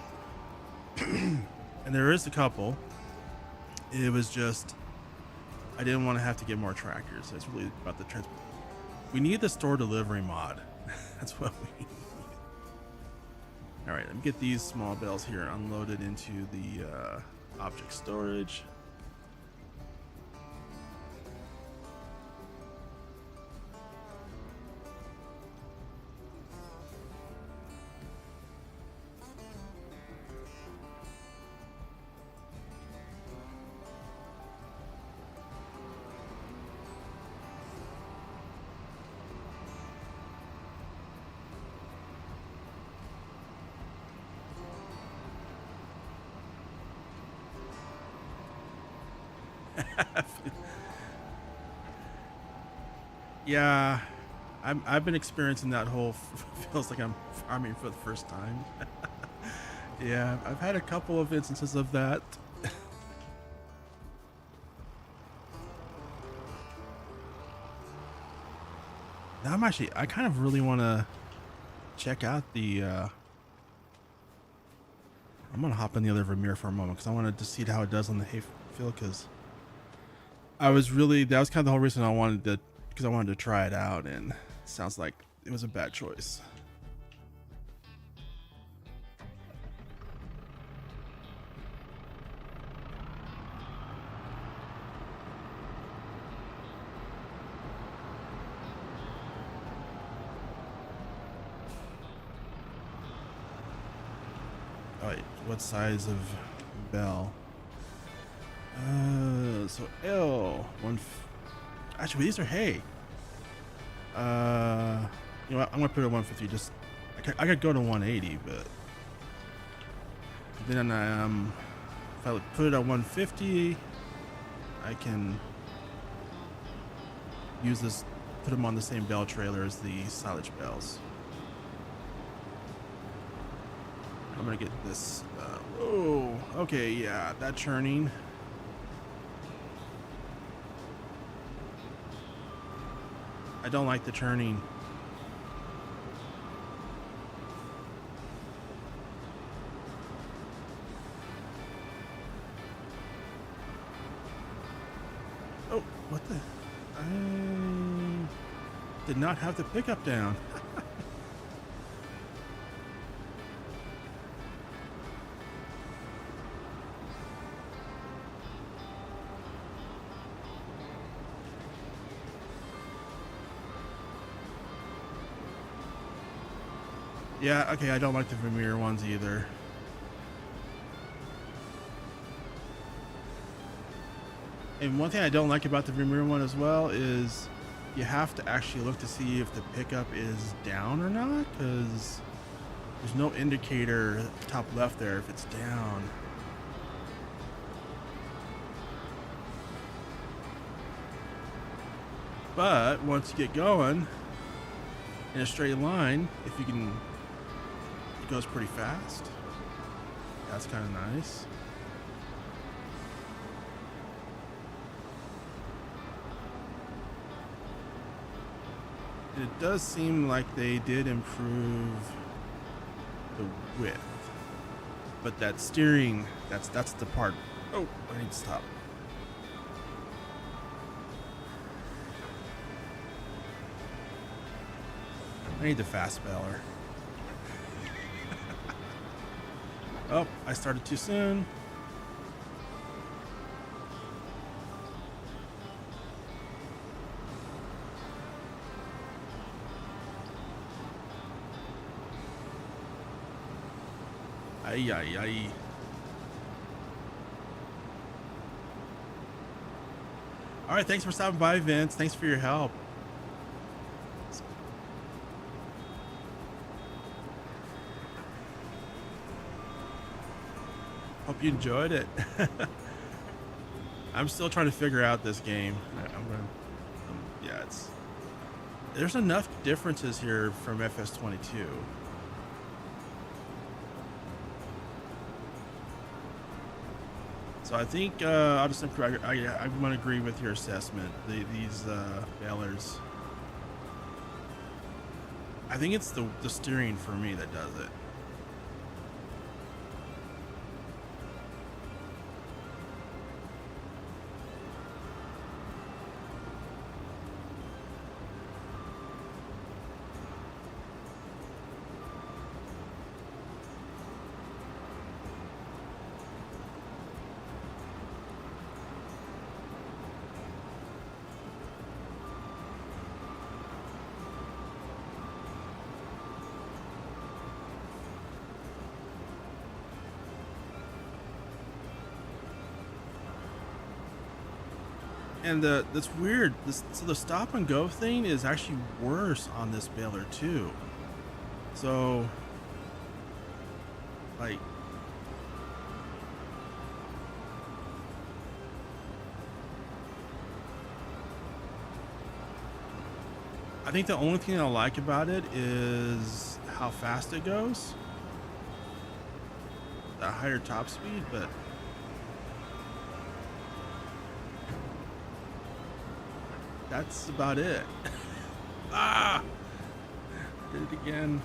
and there is a couple. It was just I didn't want to have to get more trackers. So it's really about the transport. We need the store delivery mod. That's what we need. All right, let me get these small bells here unloaded into the object storage. Yeah, I've been experiencing that whole feels like I'm farming for the first time. Yeah, I've had a couple of instances of that. Now I kind of really want to check out the I'm gonna hop in the other Vermeer for a moment because I wanted to see how it does on the hay field, because that was kind of the whole reason I wanted to try it out, and it sounds like it was a bad choice. All right, what size of bell? So L one. Actually, these are hay. You know what? I'm gonna put it at 150. Just I could go to 180, but then if I would put it at 150, I can use this, put them on the same bell trailer as the silage bells. I'm gonna get this. Oh, okay, yeah, that churning. I don't like the churning. Oh, what the? I did not have the pickup down. Yeah, okay, I don't like the Vermeer ones either. And one thing I don't like about the Vermeer one as well is you have to actually look to see if the pickup is down or not, because there's no indicator at the top left there if it's down. But once you get going in a straight line, if you can, it goes pretty fast. That's kind of nice. It does seem like they did improve the width, but that steering, that's the part. Oh, I need to stop. I need the fast beller. Oh, I started too soon. Ay, ay, ay. All right, thanks for stopping by, Vince. Thanks for your help. Hope you enjoyed it. I'm still trying to figure out this game. Yeah, there's enough differences here from FS22. So I think I'll just improve. I'm going to agree with your assessment. These bailers. I think it's the steering for me that does it. And that's weird. So the stop and go thing is actually worse on this baler too. So, like, I think the only thing I like about it is how fast it goes. The higher top speed, but that's about it. Ah! Did it again.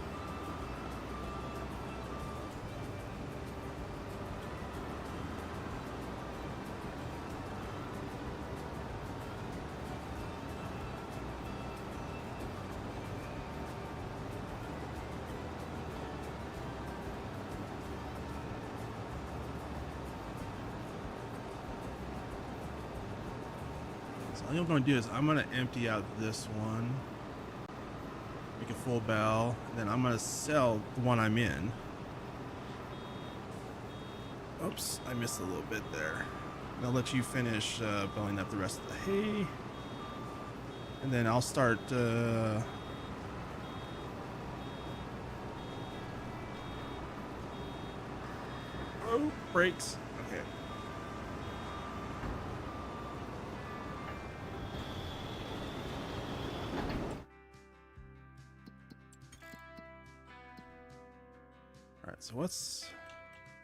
So all I'm going to do is I'm going to empty out this one, make a full bell, and then I'm going to sell the one I'm in. Oops, I missed a little bit there. And I'll let you finish belling up the rest of the hay. And then I'll start... oh, brakes. Okay. All right, so let's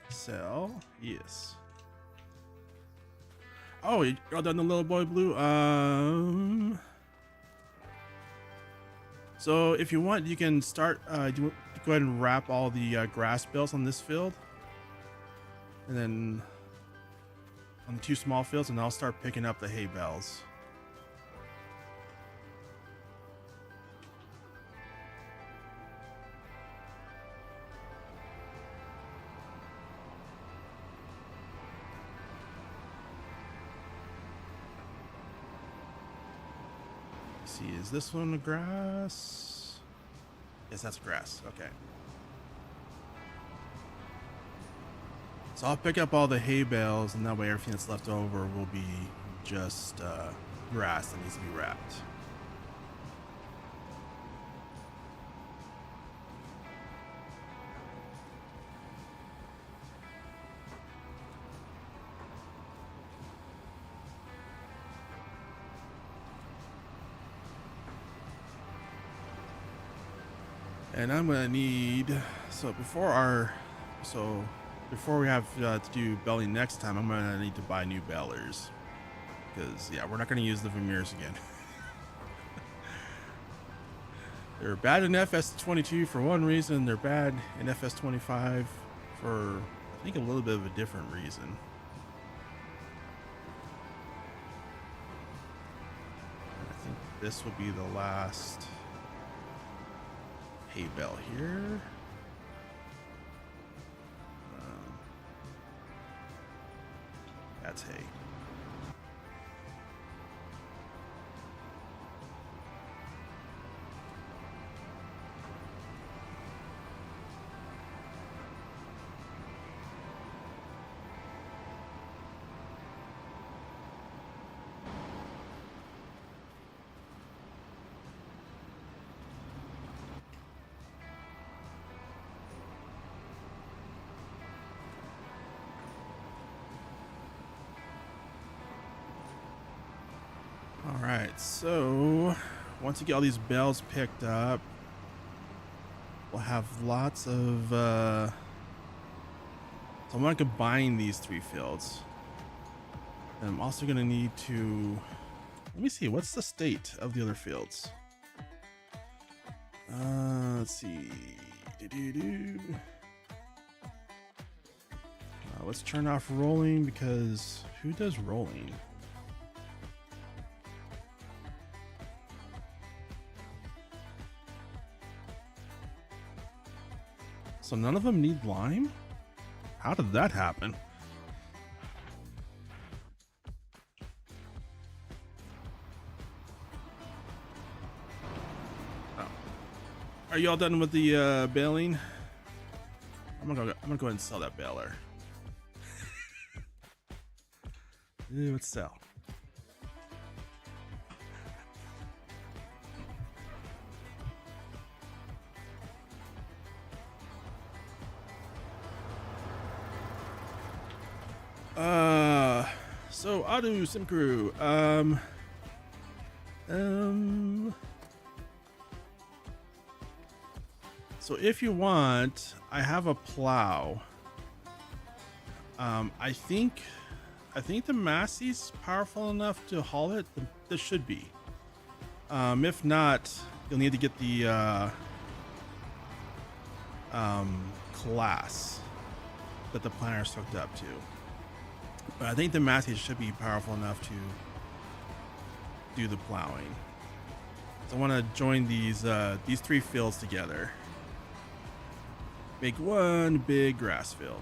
sell. Yes. Oh, you all done the little boy blue? So if you want, you can start, go ahead and wrap all the grass bales on this field. And then on the two small fields, and I'll start picking up the hay bales. Let's see, is this one grass? Yes, that's grass. Okay. So I'll pick up all the hay bales, and that way everything that's left over will be just grass that needs to be wrapped. And I'm gonna need, before we have to do belling next time, I'm gonna need to buy new bellers, because yeah, we're not gonna use the Vermeers again. They're bad in FS22 for one reason. They're bad in FS25 for, I think, a little bit of a different reason. I think this will be the last hay bale here. That's hay. All right, so once you get all these bales picked up, we'll have lots of, so I'm going to combine these three fields. And I'm also going to need to, let me see, what's the state of the other fields? Let's see. Let's turn off rolling, because who does rolling? So none of them need lime? How did that happen? Oh. Are you all done with the baling? I'm gonna go ahead and sell that baler. Let's sell. So Adu Sim Crew. So if you want, I have a plow. I think the Massey's powerful enough to haul it. This should be. If not, you'll need to get the class that the planner is hooked up to. But I think the Massey should be powerful enough to do the plowing. So I want to join these three fields together. Make one big grass field.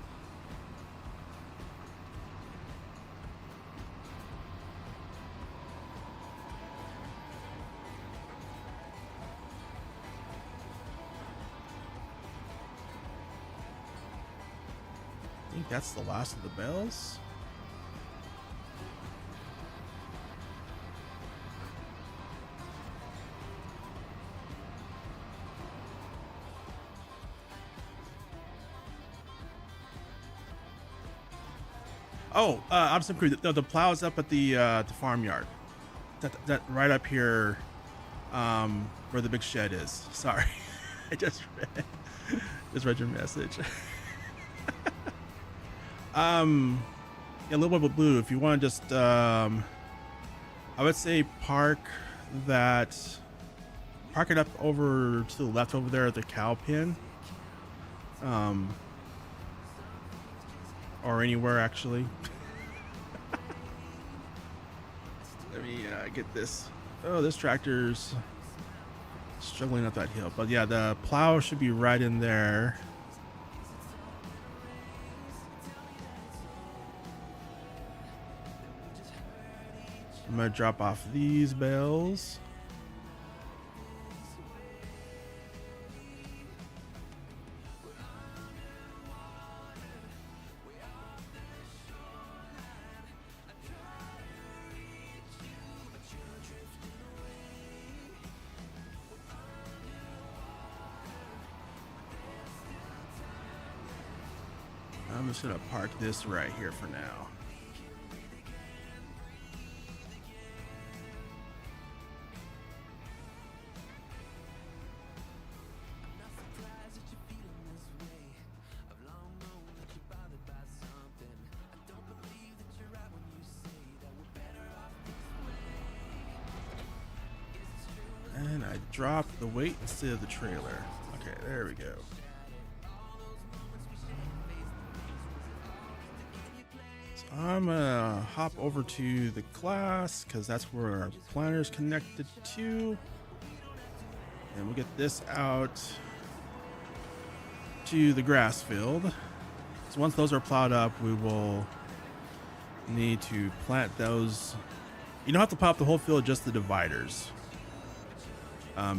I think that's the last of the bells. Oh, I'm some crew. The plow's up at the farmyard. That right up here, where the big shed is. Sorry, I just read your message. Yeah, a little bit of blue. If you want to just, I would say park it up over to the left over there at the cow pen. Or anywhere actually. Let me get this. Oh, this tractor's struggling up that hill. But yeah, the plow should be right in there. I'm gonna drop off these bales. I'm just gonna park this right here for now. And I dropped the weight instead of the trailer. Okay, there we go. I'm gonna hop over to the class because that's where our planner is connected to, and we'll get this out to the grass field. So once those are plowed up, we will need to plant those. You don't have to plow up the whole field, just the dividers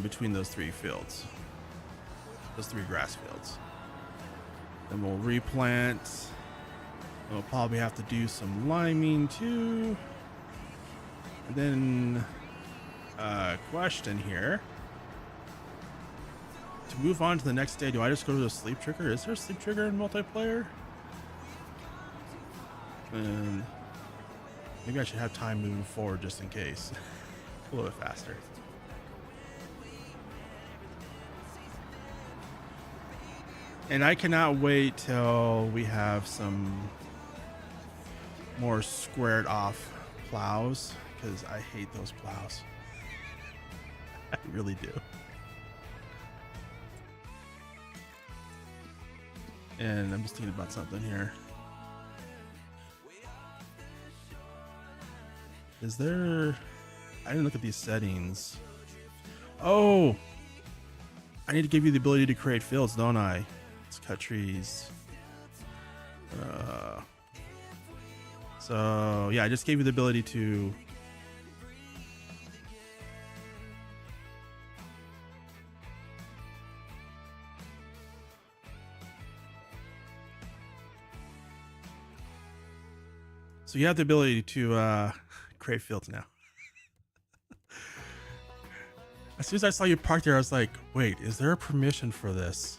between those three fields, those three grass fields. Then we'll replant. We'll probably have to do some liming too. And then question here. To move on to the next day, do I just go to the sleep trigger? Is there a sleep trigger in multiplayer? And maybe I should have time moving forward just in case. A little bit faster. And I cannot wait till we have some more squared off plows, because I hate those plows. I really do. And I'm just thinking about something here. Is there... I didn't look at these settings. Oh! I need to give you the ability to create fields, don't I? Let's cut trees. So yeah, I just gave you the ability to you have the ability to create fields now. As soon as I saw you parked there, I was like, wait, is there a permission for this?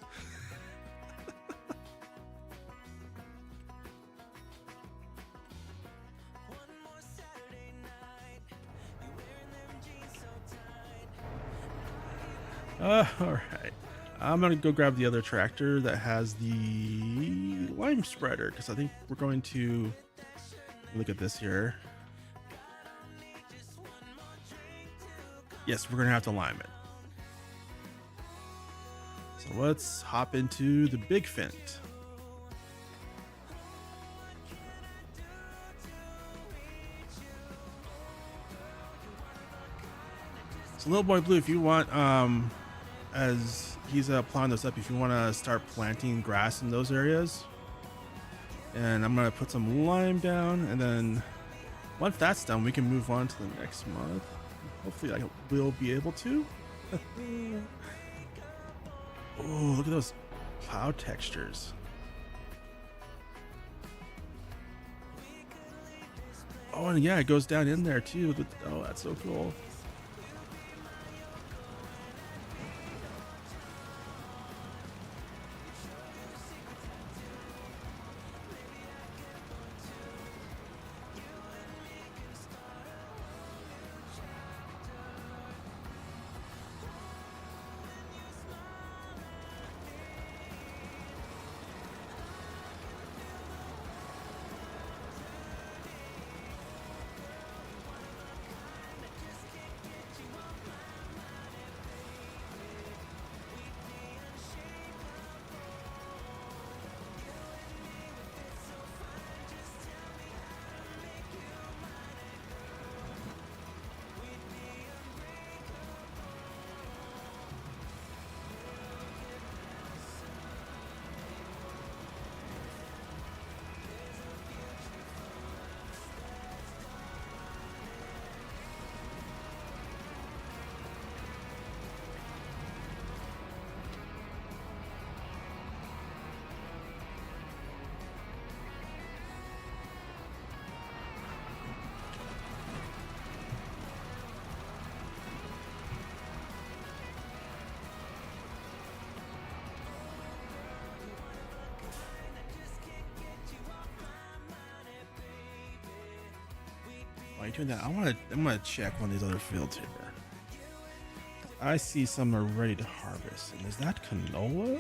All right. I'm gonna go grab the other tractor that has the lime spreader because I think we're going to look at this here. Yes, we're gonna have to lime it. So let's hop into the big fent. So little boy blue, if you want, as he's plowing this up, if you want to start planting grass in those areas, and I'm gonna put some lime down, and then once that's done, we can move on to the next month. Hopefully, I will be able to. Oh, look at those cloud textures. Oh, and yeah, it goes down in there too. Oh, that's so cool. While you're doing that, I'm gonna check one of these other fields here. I see some are ready to harvest. And is that canola?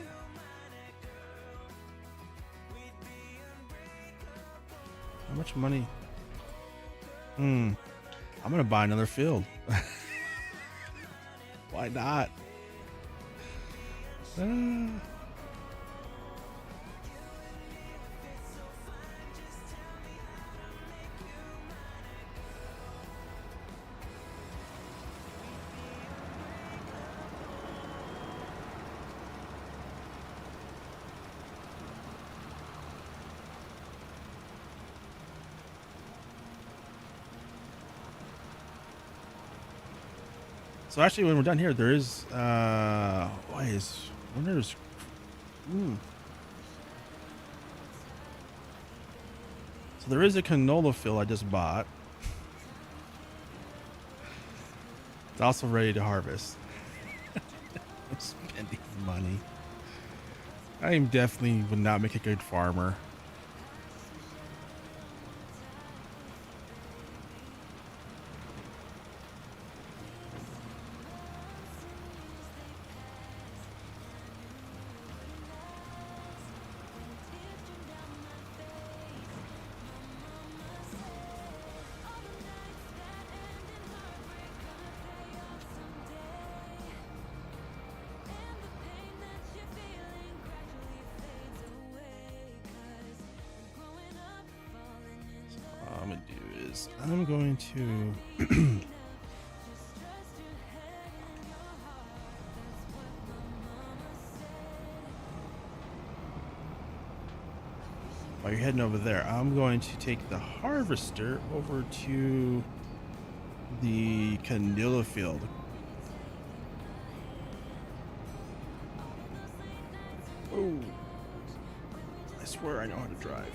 How much money? I'm gonna buy another field. Why not? So actually, when we're done here, there is when there's so there is a canola field I just bought. It's also ready to harvest. I'm spending money. I am definitely would not make a good farmer. I'm going to while you're heading over there, I'm going to take the harvester over to the canola field. Oh, I swear I know how to drive.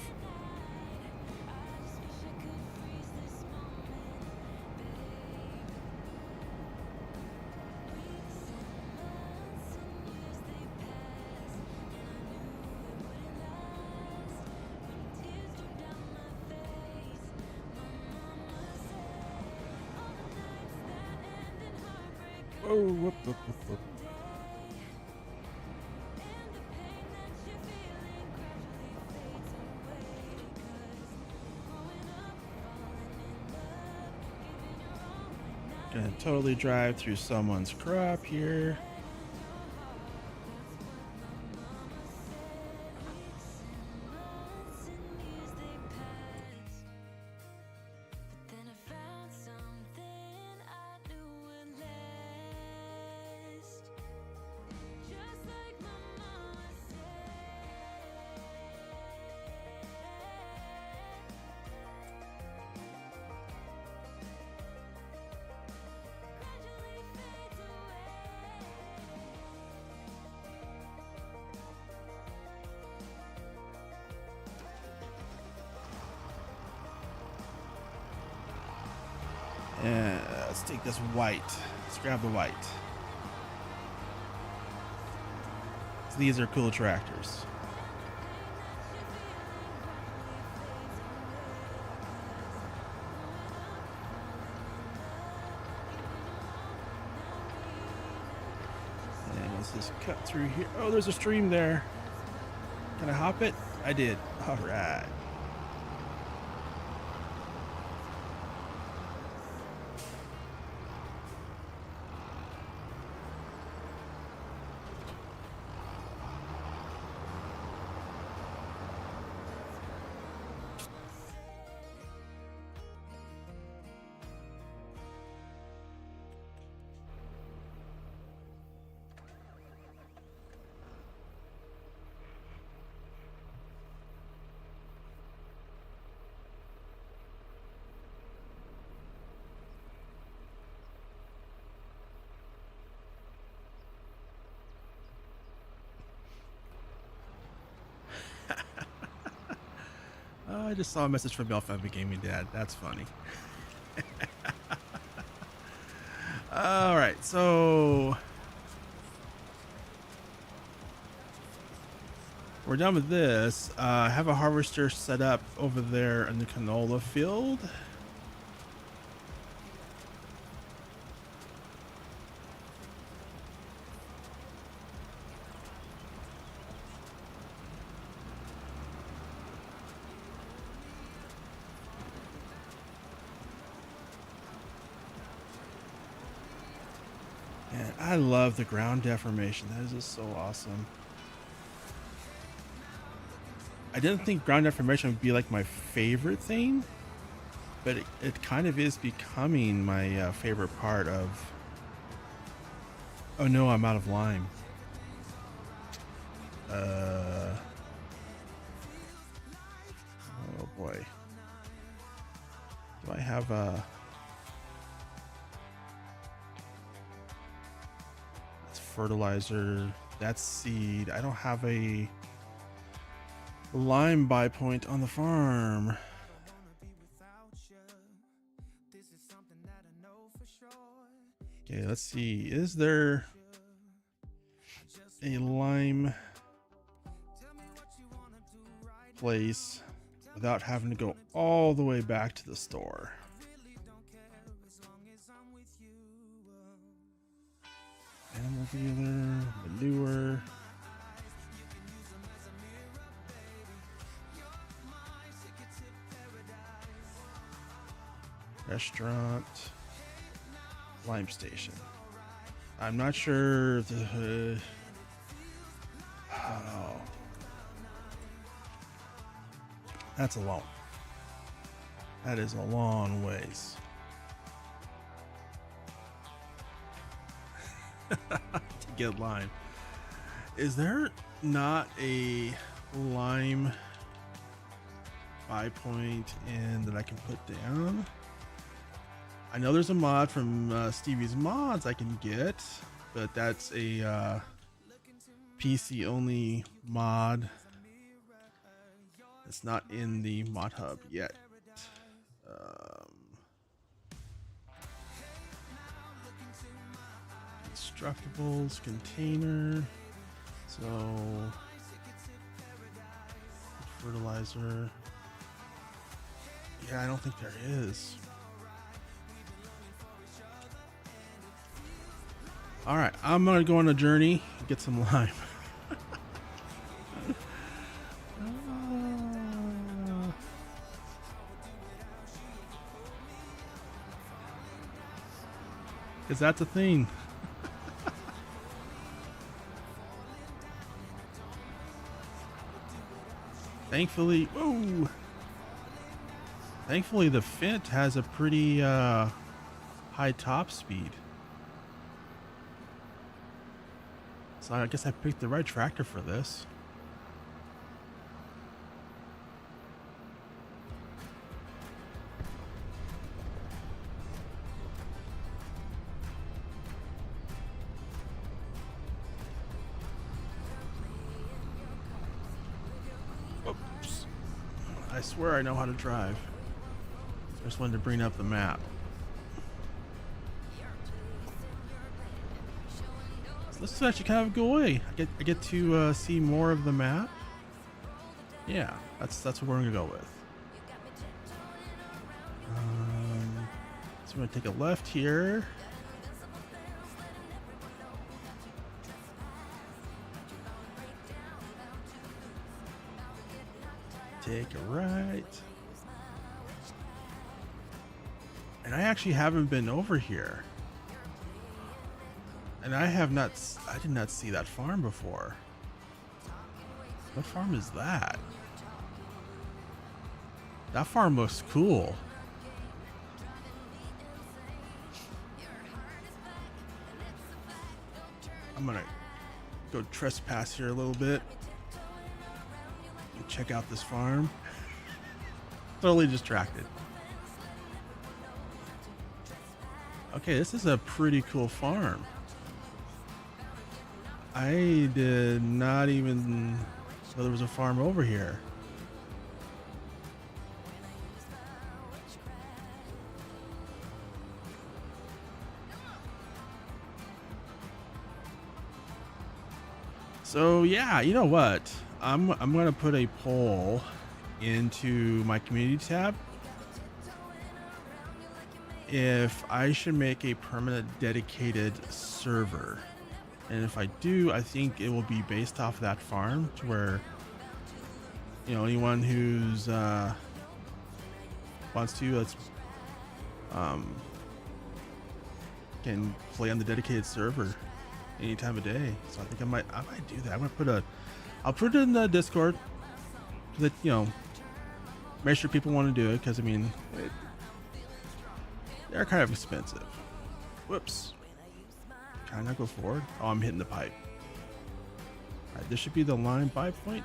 Oh, whoop, whoop, whoop, whoop. Gonna totally drive through someone's crop here. And let's take this white. Let's grab the white. So these are cool tractors. And let's just cut through here. Oh, there's a stream there. Can I hop it? I did. All right. I just saw a message from Belfast Gaming Dad. That's funny. All right, so we're done with this. I have a harvester set up over there in the canola field. And I love the ground deformation. That is just so awesome. I didn't think ground deformation would be like my favorite thing, but it kind of is becoming my favorite part of... Oh no, I'm out of lime. Oh boy. Do I have a... That's fertilizer. That's seed. I don't have a lime buy point on the farm. Okay, let's see. Is there a lime place without having to go all the way back to the store? Animal dealer, manure. Restaurant. Lime station. I'm not sure if the oh, that's a long. That is a long ways. To get lime. Is there not a lime buy point in that I can put down? I know there's a mod from Stevie's Mods I can get, but that's a PC only mod. It's not in the mod hub yet. Constructibles, container. So fertilizer. Yeah, I don't think there is. All right, I'm gonna go on a journey and get some lime. because that's a thing. Thankfully, whoa. Thankfully, the Fint has a pretty high top speed. So I guess I picked the right tractor for this. Oops. I swear I know how to drive. I just wanted to bring up the map. So this is actually kind of a good way. I get to see more of the map. Yeah, that's what we're gonna go with. So we're gonna take a left here. Take a right. And I actually haven't been over here. And I did not see that farm before. What farm is that? That farm looks cool. I'm gonna go trespass here a little bit. And check out this farm. Totally distracted. Okay, this is a pretty cool farm. I did not even know there was a farm over here. So yeah, you know what? I'm gonna put a poll into my community tab if I should make a permanent dedicated server. And if I do, I think it will be based off that farm to where, you know, anyone who's wants to, can play on the dedicated server any time of day. So I think I might do that. I'll put it in the Discord so that, you know, make sure people want to do it, because I mean, they're kind of expensive. Whoops. Can I not go forward? Oh, I'm hitting the pipe. All right, this should be the line buy point.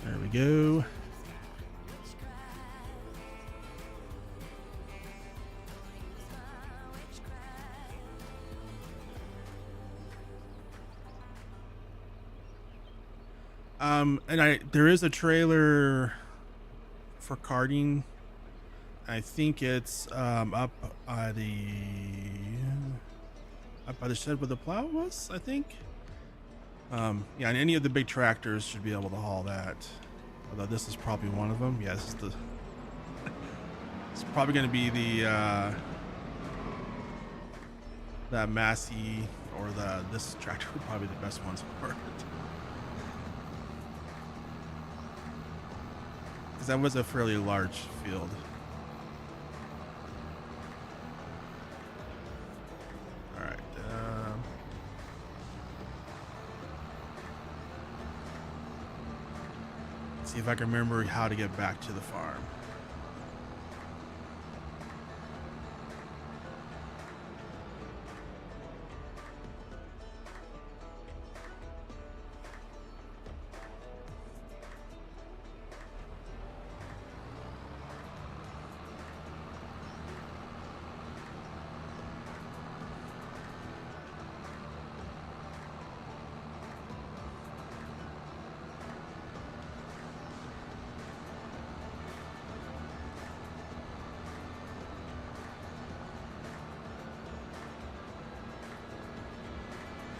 There we go. And there is a trailer for karting. I think it's up by the shed where the plow was, I think. Yeah, and any of the big tractors should be able to haul that. Although this is probably one of them. Yeah, this is the. It's probably going to be the that Massey or this tractor would probably be the best ones for it. Because that was a fairly large field. See if I can remember how to get back to the farm.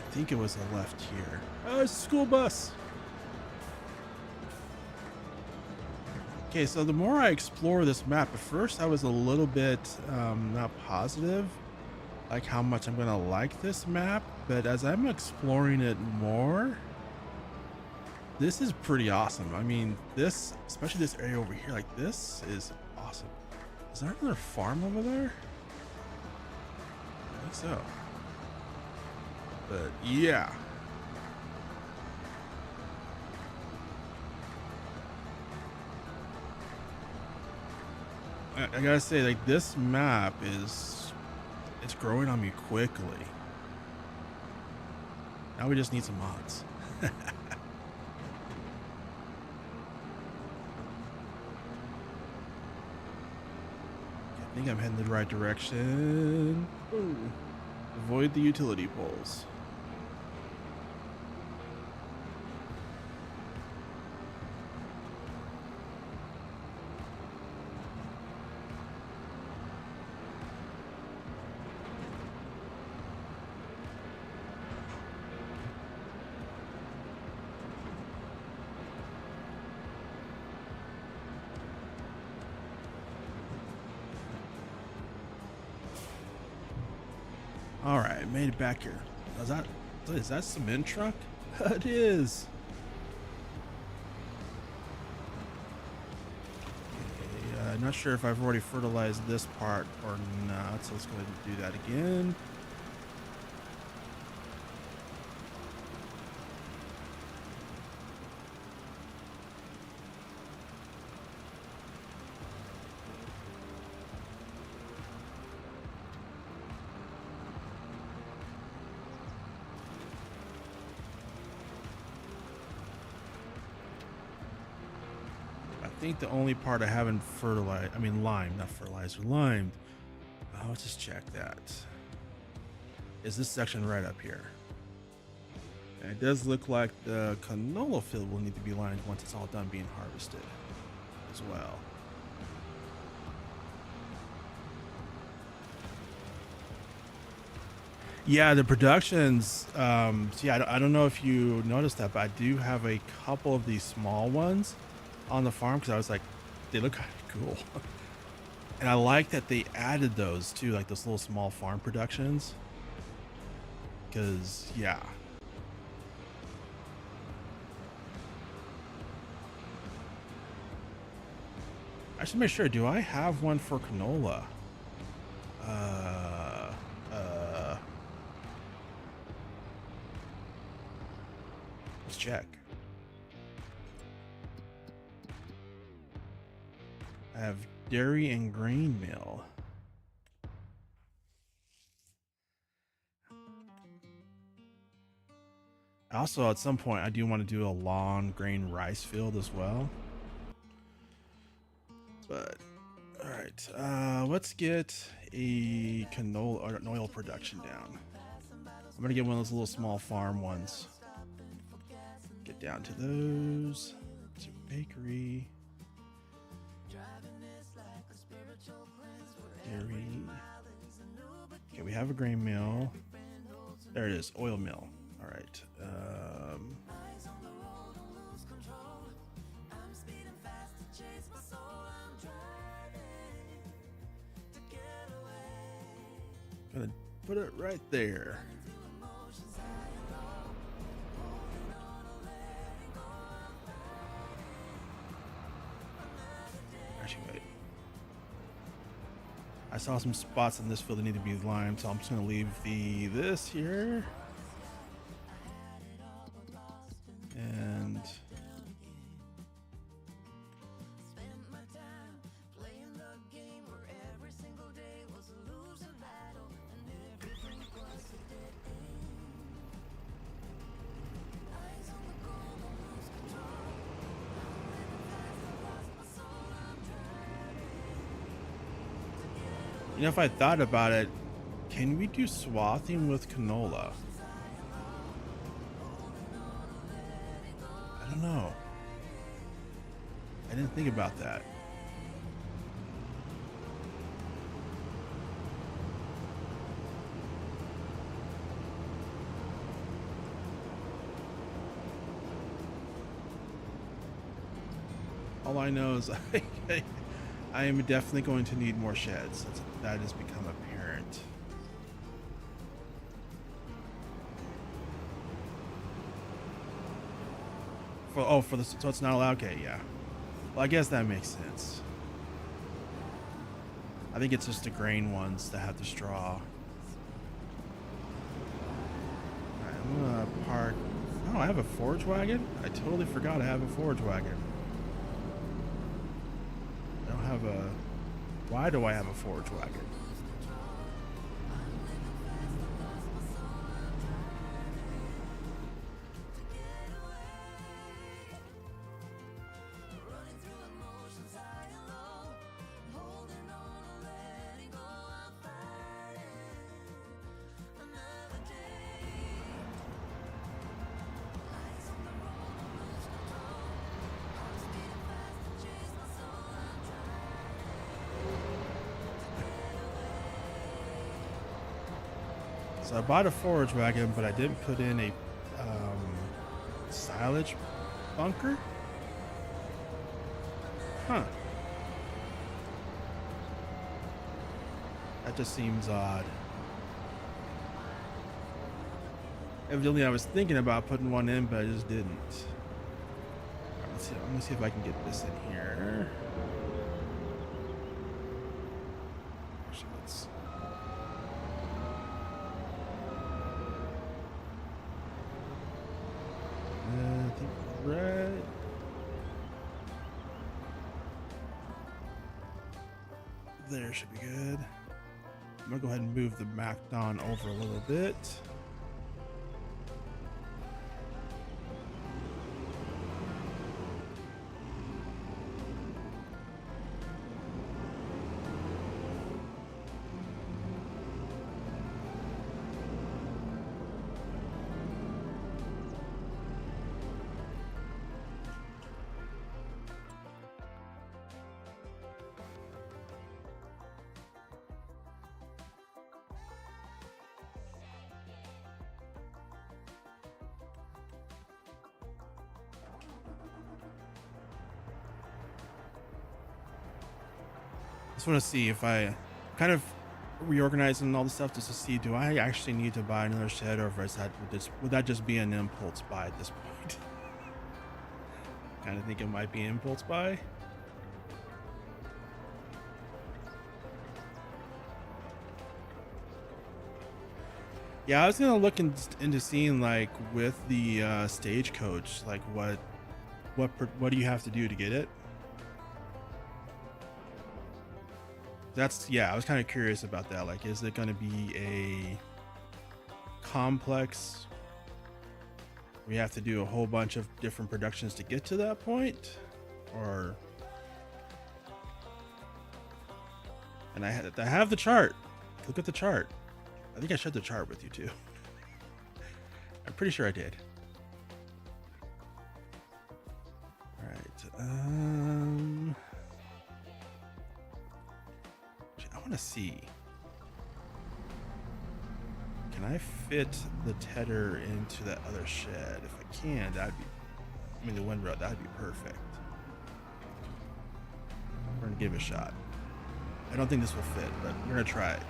I think it was a left here. Oh, it's a school bus. Okay, so the more I explore this map, at first I was a little bit not positive, like how much I'm gonna like this map, but as I'm exploring it more, this is pretty awesome. I mean, this, especially this area over here, like this is awesome. Is there another farm over there? I think so. But yeah. I gotta say, like, this map it's growing on me quickly. Now we just need some mods. I think I'm heading the right direction. Ooh. Avoid the utility poles. All right, made it back here. Is that cement truck? It is. Okay, not sure if I've already fertilized this part or not, so let's go ahead and do that again. I think the only part I haven't fertilized, I mean limed, not fertilizer, limed. Let's just check that. Is this section right up here? And it does look like the canola field will need to be lined once it's all done being harvested as well. Yeah, the productions, so yeah, I don't know if you noticed that, but I do have a couple of these small ones on the farm because I was like, they look kind of cool. And I like that they added those too, like those little small farm productions. Because, yeah. I should make sure, do I have one for canola? Let's check. I have dairy and grain mill. Also, at some point, I do want to do a long grain rice field as well. But, all right, let's get a canola or an oil production down. I'm gonna get one of those little small farm ones. Get down to those. To bakery. Dairy. Okay, we have a grain mill. There it is, oil mill. All right. Gonna put it right there. Actually, wait. I saw some spots in this field that need to be limed, so I'm just gonna leave this here. And you know, if I thought about it, can we do swathing with canola? I don't know. I didn't think about that. All I know is I am definitely going to need more sheds. That has become apparent. So it's not allowed. Okay, yeah. Well, I guess that makes sense. I think it's just the grain ones that have the straw. All right, I'm gonna park. Oh, I have a forage wagon? I totally forgot I have a forage wagon. I don't have a... Why do I have a forage wagon? So I bought a forage wagon, but I didn't put in a silage bunker. Huh. That just seems odd. Evidently, I was thinking about putting one in, but I just didn't. All right, let's see. I'm gonna see if I can get this in here. Actually, let's. I think right. There should be good. I'm gonna go ahead and move the Macdon over a little bit. Just want to see if I kind of reorganizing all the stuff just to see, do I actually need to buy another shed, or if is that would that just be an impulse buy at this point? Kind of think it might be an impulse buy. Yeah, I was gonna look into seeing, like, with the stagecoach, like what do you have to do to get it? That's, yeah, I was kind of curious about that. Like, is it going to be a complex? We have to do a whole bunch of different productions to get to that point, or? And I have the chart. Look at the chart. I think I shared the chart with you too. I'm pretty sure I did. All right. I want to see, can I fit the tedder into that other shed? If I can, that'd be, I mean, the windrow, that'd be perfect. We're gonna give it a shot. I don't think this will fit, but we're gonna try it.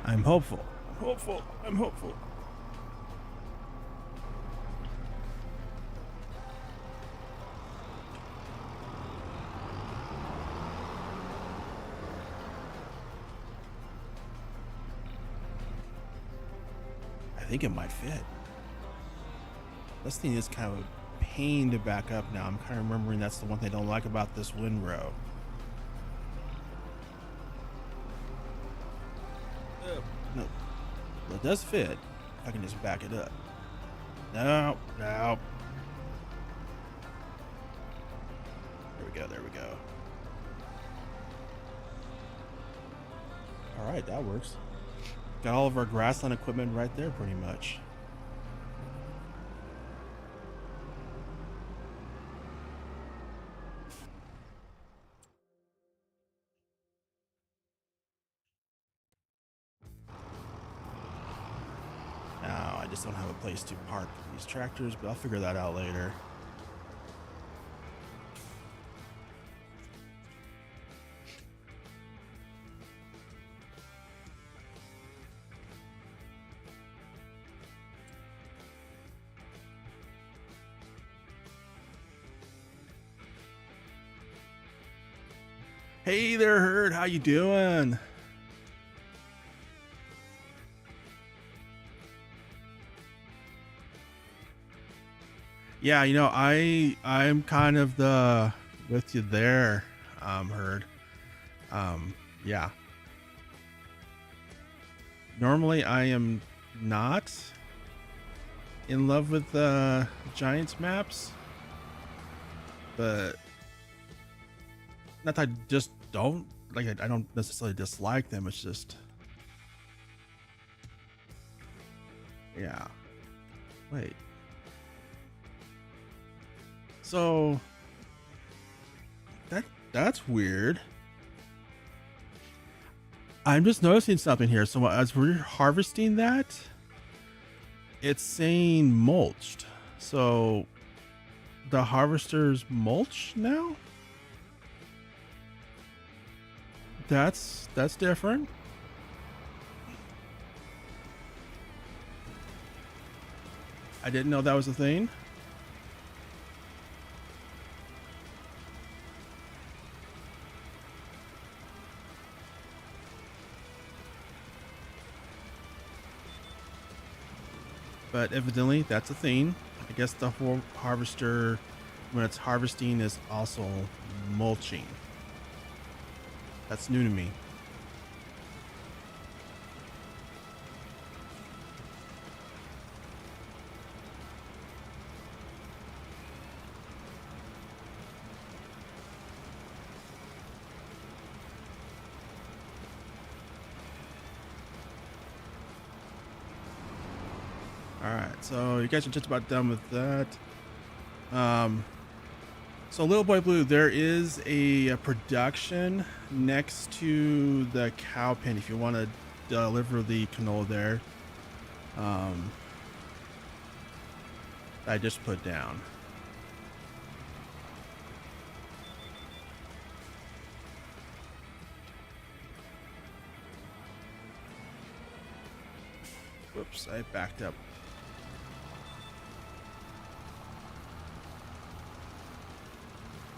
I'm hopeful. I'm hopeful. I think it might fit. This thing is kind of a pain to back up now. I'm kind of remembering that's the one thing I don't like about this windrow. No, well, it does fit. If I can just back it up. No. There we go. All right, that works. Got all of our grassland equipment right there, pretty much. I just don't have a place to park these tractors, but I'll figure that out later. Hey there, Herd. How you doing? Yeah, you know, I'm kind of with you there, Herd. Yeah. Normally I am not in love with Giants maps, but not that I just don't like I don't necessarily dislike them. It's just, yeah. Wait. So that's weird. I'm just noticing something here. So as we're harvesting that, it's saying mulched. So the harvester's mulch now? That's different. I didn't know that was a thing. But evidently that's a thing. I guess the whole harvester, when it's harvesting, is also mulching. That's new to me. All right, so you guys are just about done with that. So Little Boy Blue, there is a production next to the cow pen if you want to deliver the canola there. I just put down. Whoops, I backed up.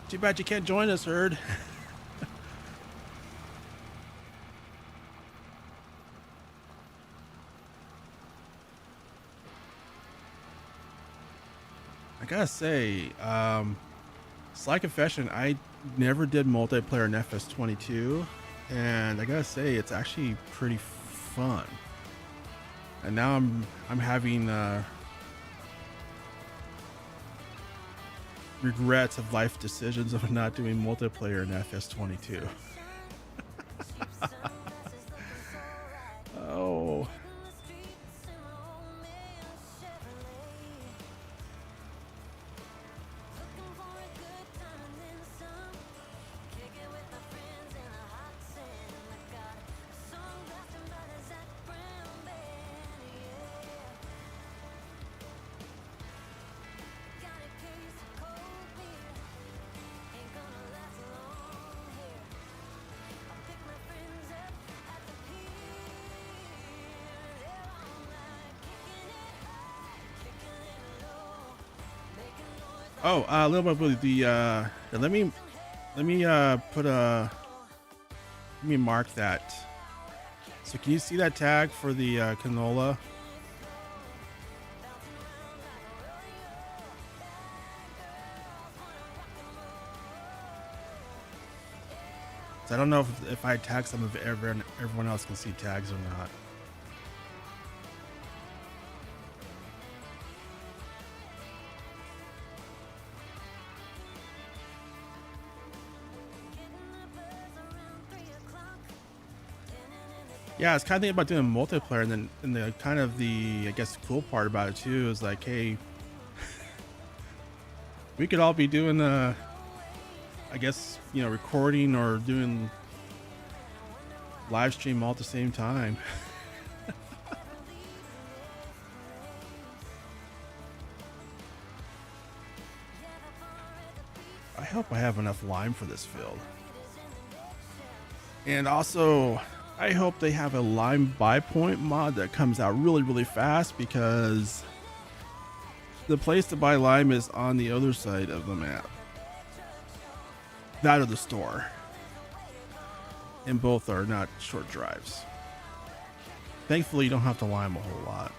Too bad you can't join us, Herd. I gotta say, slight confession, I never did multiplayer in FS22, and I gotta say it's actually pretty fun. And now I'm having regrets of life decisions of not doing multiplayer in FS22. Oh. Oh, a little bit of the let me mark that. So can you see that tag for the canola? So I don't know if I tag some of everyone else can see tags or not. Yeah, it's kind of thinking about doing multiplayer, and then the kind of the I guess cool part about it too is like, hey, we could all be doing I guess, you know, recording or doing live stream all at the same time. I hope I have enough lime for this field. And also, I hope they have a lime buy point mod that comes out really, really fast, because the place to buy lime is on the other side of the map. That or the store. and both are not short drives. Thankfully, you don't have to line them a whole lot.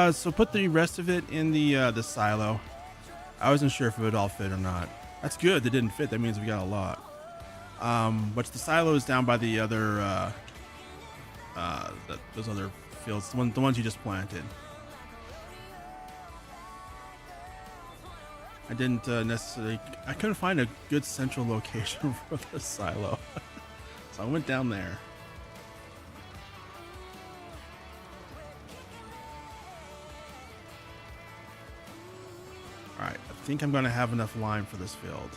So put the rest of it in the silo. I wasn't sure if it would all fit or not. That's good. That didn't fit. That means we got a lot. But the silo is down by the other, those other fields, the ones you just planted. I didn't necessarily. I couldn't find a good central location for the silo, so I went down there. Alright, I think I'm going to have enough line for this field.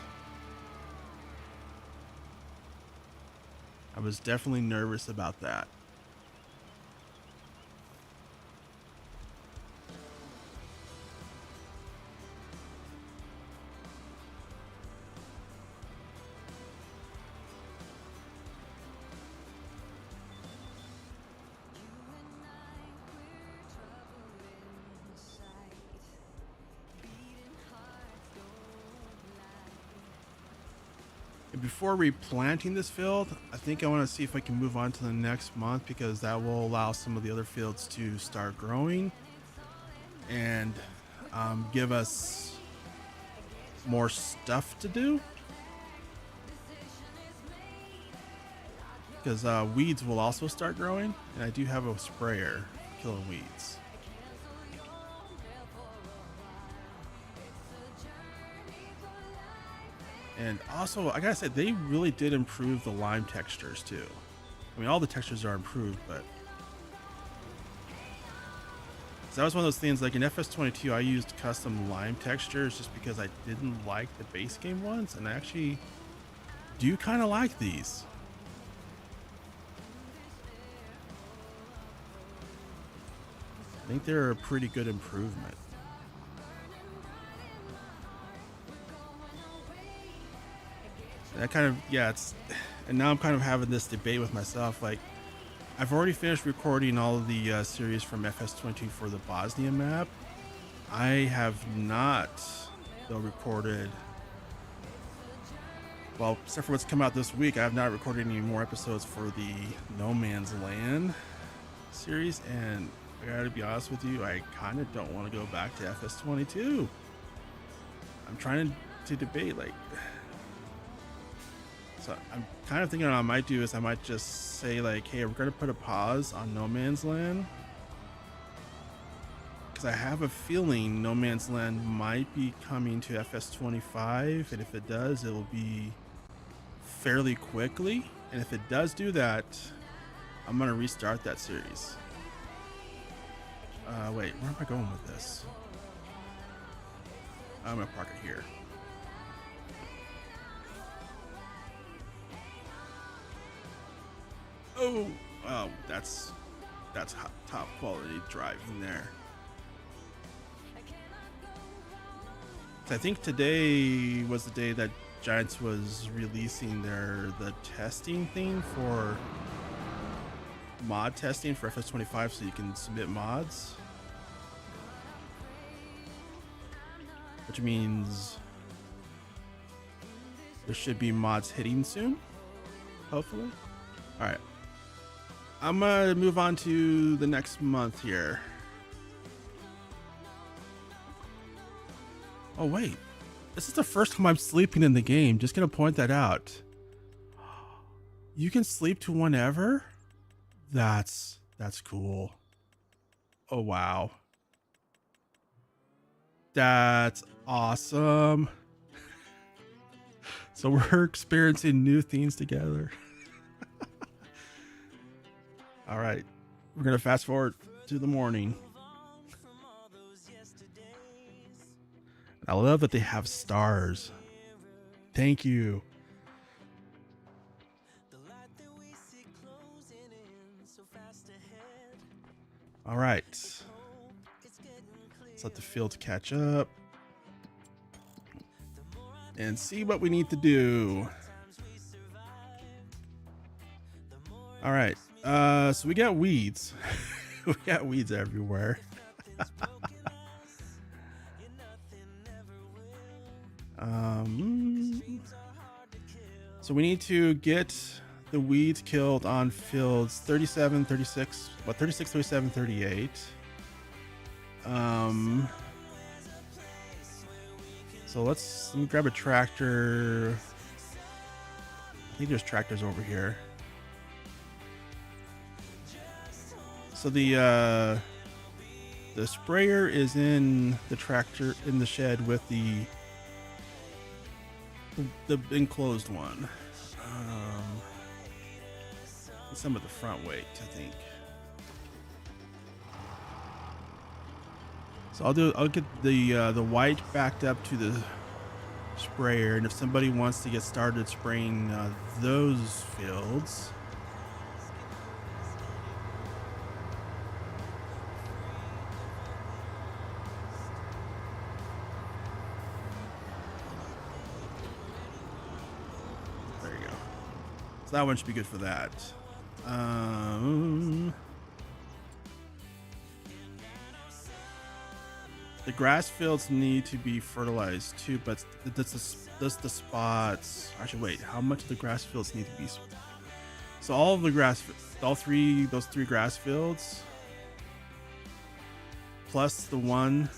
I was definitely nervous about that. Before replanting this field, I think I want to see if I can move on to the next month, because that will allow some of the other fields to start growing and give us more stuff to do. Because weeds will also start growing, and I do have a sprayer for killing weeds. And also, I gotta say, they really did improve the lime textures too. I mean, all the textures are improved, but that was one of those things. Like in FS22, I used custom lime textures just because I didn't like the base game ones, and I actually do kind of like these. I think they're a pretty good improvement. That kind of, yeah, it's, and now I'm kind of having this debate with myself. Like, I've already finished recording all of the series from FS22 for the Bosnia map. I have not, though, recorded, well, except for what's come out this week, I have not recorded any more episodes for the No Man's Land series, and I gotta be honest with you, I kind of don't want to go back to FS22. I'm trying to debate, like, so I'm kind of thinking what I might do is I might just say, like, hey, we're going to put a pause on No Man's Land, because I have a feeling No Man's Land might be coming to FS25, and if it does, it will be fairly quickly. And if it does do that, I'm going to restart that series. Wait, where am I going with this? I'm going to park it here. Oh, that's top quality driving there. So I think today was the day that Giants was releasing the testing thing for mod testing for FS25, so you can submit mods, which means there should be mods hitting soon, hopefully. All right. I'm gonna move on to the next month here. Oh wait, this is the first time I'm sleeping in the game. Just gonna point that out. You can sleep to whenever? That's cool. Oh wow. That's awesome. So we're experiencing new things together. All right, we're gonna fast forward to the morning. I love that they have stars. Thank you. All right, let's let the fields catch up and see what we need to do. All right, so we got weeds. We got weeds everywhere. So we need to get the weeds killed on fields 37, 36, 36, 37, 38. So let me grab a tractor. I think there's tractors over here. So the sprayer is in the tractor in the shed with the enclosed one. Some of the front weight, I think. So I'll get the white backed up to the sprayer, and if somebody wants to get started spraying those fields, there you go. So that one should be good for that. The grass fields need to be fertilized too, but does the spots actually wait, how much of the grass fields need to be? So all of the grass, those three grass fields plus the one.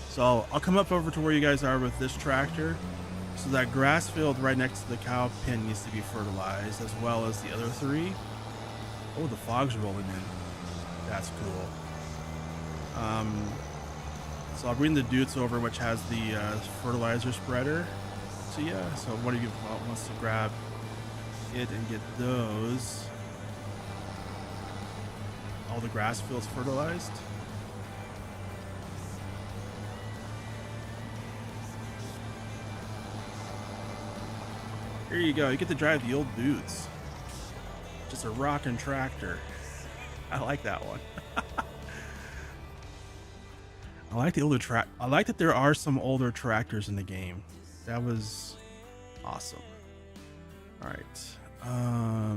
So I'll come up over to where you guys are with this tractor. So that grass field right next to the cow pen needs to be fertilized, as well as the other three. Oh, the fog's rolling in. That's cool. So I'll bring the Dutes over, which has the fertilizer spreader. So yeah, so one of you wants to grab it and get those. All the grass fields fertilized. Here you go. You get to drive the old Dutes. Just a rockin' tractor. I like that one. I like the older I like that there are some older tractors in the game. That was awesome. All right.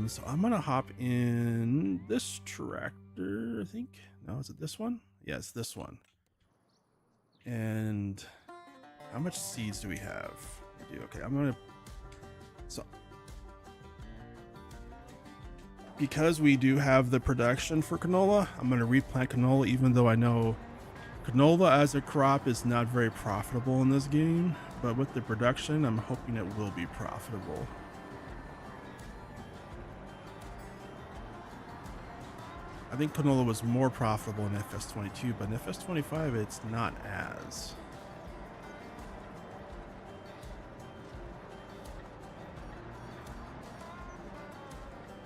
So I'm gonna hop in this tractor, I think. No, is it this one? Yes, this one. And how much seeds do we have? We do. Okay, I'm gonna. So, because we do have the production for canola, I'm going to replant canola, even though I know canola as a crop is not very profitable in this game. But with the production, I'm hoping it will be profitable. I think canola was more profitable in FS22, but in FS25, it's not as.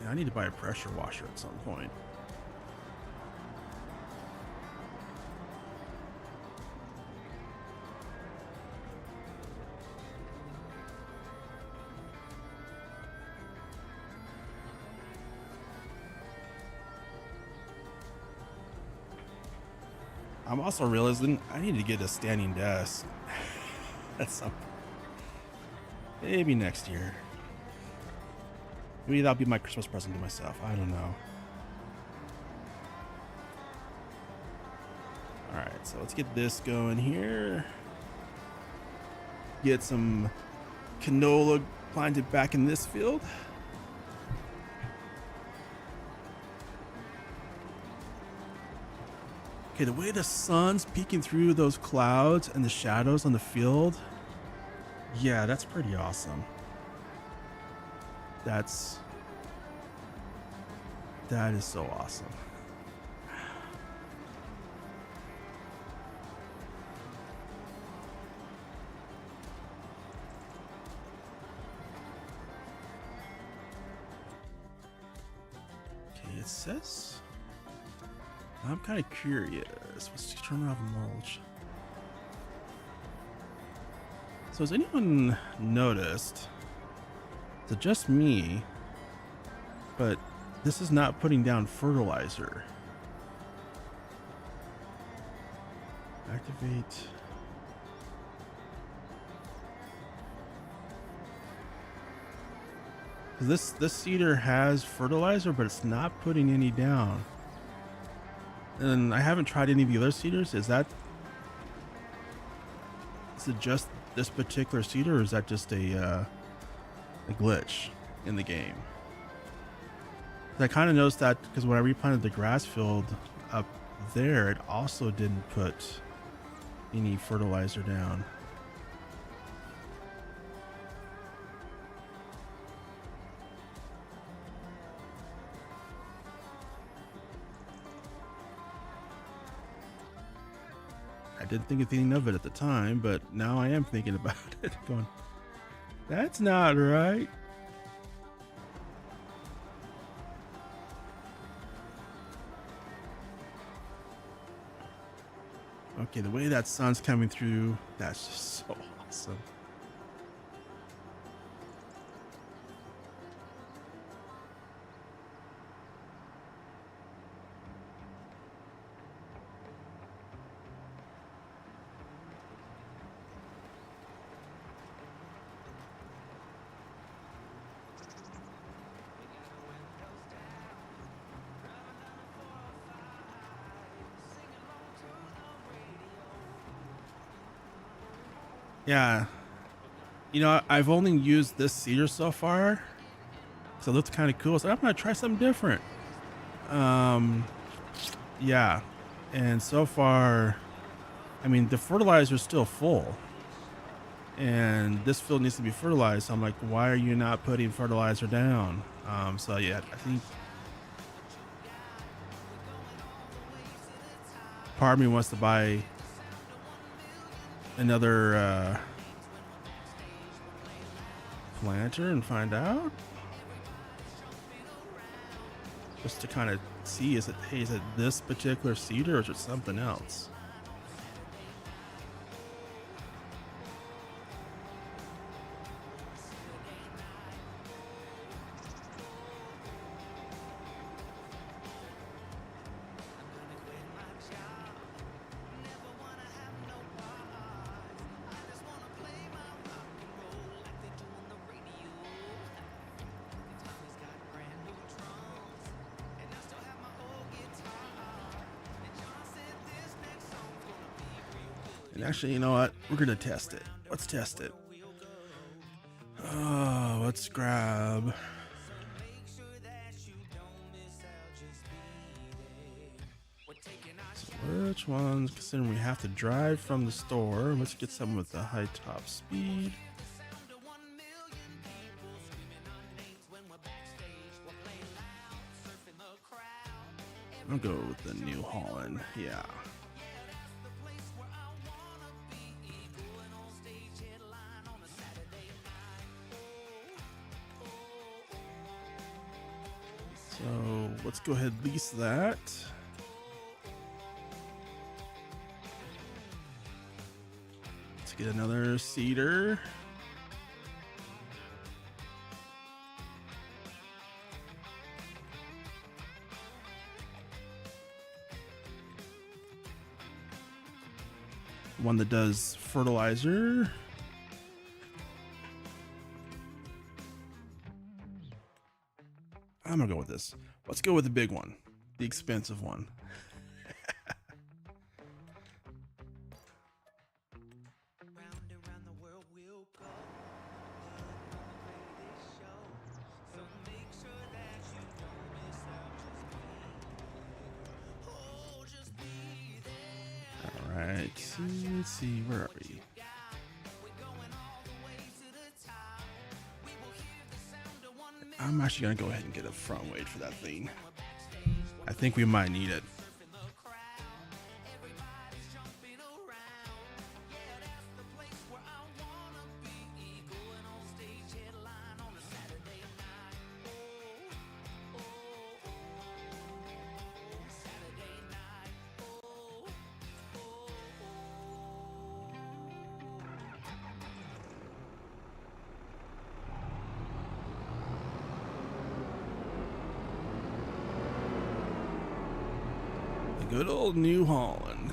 I need to buy a pressure washer at some point. I'm also realizing I need to get a standing desk. That's something. Maybe next year. Maybe that'll be my Christmas present to myself. I don't know. All right, so let's get this going here. Get some canola planted back in this field. Okay, the way the sun's peeking through those clouds and the shadows on the field. Yeah, that's pretty awesome. That is so awesome. it says. I'm kind of curious. Let's turn off mulch. So has anyone noticed? Is it just me? But this is not putting down fertilizer. Activate. This seeder has fertilizer, but it's not putting any down. And I haven't tried any of the other seeders. Is it just this particular seeder, or is that just a glitch in the game? I kind of noticed that because when I replanted the grass field up there, it also didn't put any fertilizer down. I didn't think anything of it at the time, but now I am thinking about it, going, that's not right. Okay, the way that sun's coming through, that's just so awesome. Yeah, you know, I've only used this cedar so far, so it looks kind of cool. So I'm gonna try something different. Yeah, and so far, I mean, the fertilizer is still full, and this field needs to be fertilized. So I'm like, why are you not putting fertilizer down? So yeah, I think part of me wants to buy another planter and find out, just to kind of see, is it this particular cedar, or is it something else? And actually, you know what? We're gonna test it. Let's test it. Oh, let's grab. So which ones? Considering we have to drive from the store, let's get some with the high top speed. I'll go with the New Holland. Yeah. So let's go ahead and lease that. Let's get another cedar. One that does fertilizer. I'm gonna go with this. Let's go with the big one, the expensive one. All right, let's see, where are we? I'm actually gonna go ahead and get a front weight for that thing. I think we might need it. good old New Holland.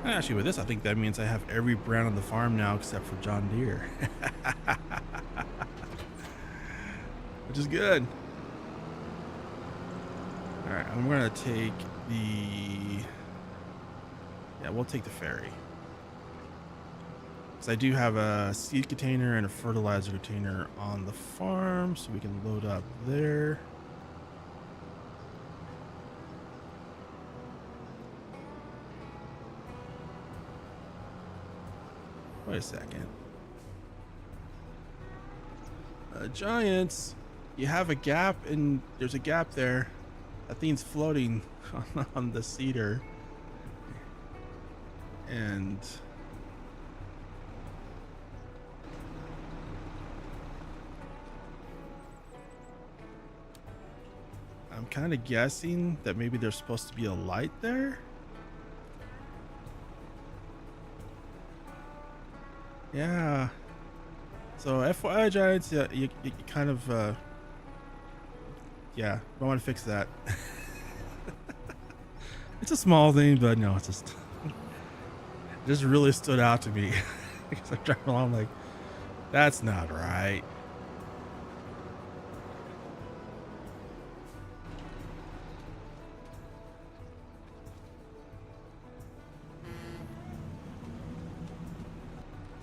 Actually, with this, I think that means I have every brand on the farm now except for John Deere. Which is good. All right, I'm going to take the... Yeah, we'll take the ferry. Because I do have a seed container and a fertilizer container on the farm, so we can load up there. Wait a second. Giants, you have a gap, and there's a gap there. That thing's floating on the seeder. And I'm kind of guessing that maybe there's supposed to be a light there. Yeah. So FYI, Giants, yeah, you kind of, yeah, I want to fix that. It's a small thing, but no, it's just, it just really stood out to me. Because I'm driving along, like, that's not right.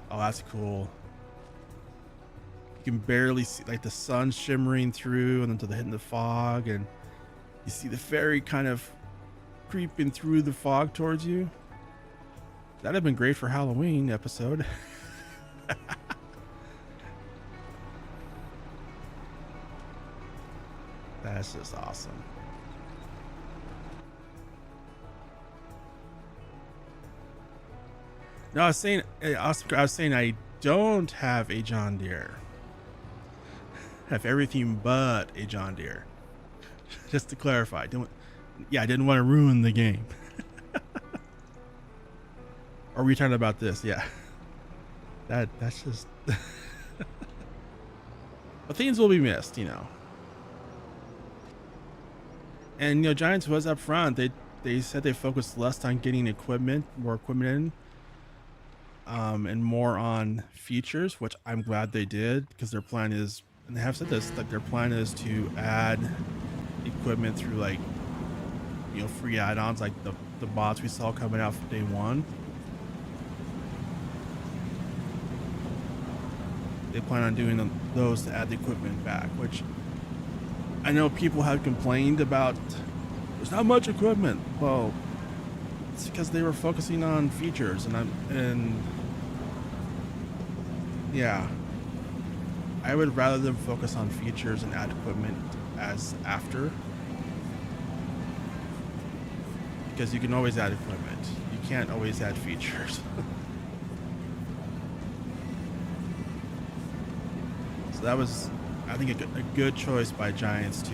Oh, that's cool. You can barely see, like, the sun shimmering through and until they hit the fog, and you see the ferry kind of creeping through the fog towards you. That'd have been great for Halloween episode. That's just awesome. No, I was saying I don't have a John Deere. I have everything but a John Deere. Just to clarify, I didn't want to ruin the game. Are we talking about this? Yeah. That's just. But things will be missed, you know. And you know, Giants was up front. They said they focused less on getting more equipment in. And more on features, which I'm glad they did, because their plan is, and they have said this, like their plan is to add equipment through, like, you know, free add-ons, like the bots we saw coming out from day one. They plan on doing those to add the equipment back, which I know people have complained about. There's not much equipment. Well, it's because they were focusing on features, and yeah, I would rather them focus on features and add equipment as after, because you can always add equipment. You can't always add features. So that was, I think, a good choice by Giants to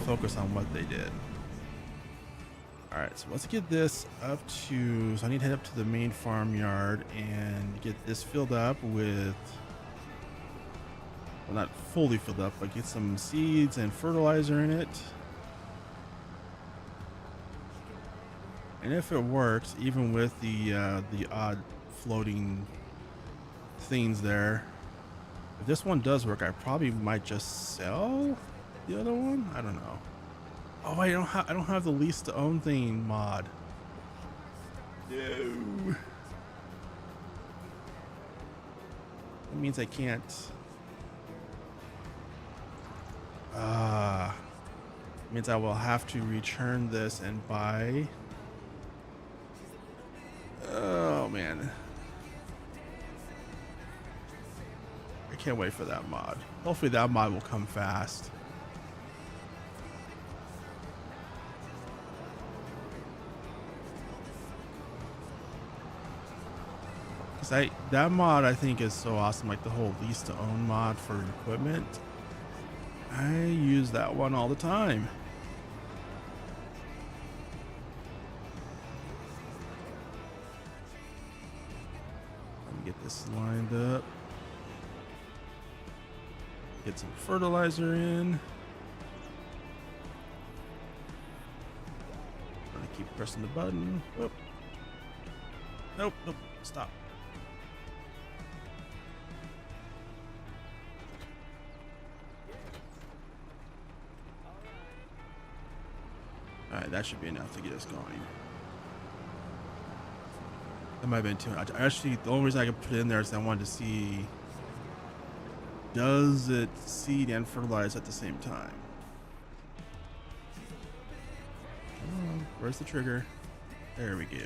focus on what they did. All right, so let's get this up to, so I need to head up to the main farmyard and get this filled up with, well, not fully filled up, but get some seeds and fertilizer in it. And if it works, even with the odd floating things there, if this one does work, I probably might just sell the other one. I don't know. Oh, wait, I don't have the lease to own thing mod. No. That means I can't. Means I will have to return this and buy. Oh man. I can't wait for that mod. Hopefully that mod will come fast. Cause that mod I think is so awesome, like the whole lease to own mod for equipment. I use that one all the time. Get this lined up. Get some fertilizer in. Gonna keep pressing the button. Whoop. Nope, nope, stop. All right, that should be enough to get us going. That might have been too much. Actually, the only reason I could put it in there is I wanted to see, does it seed and fertilize at the same time? Oh, where's the trigger? There we go.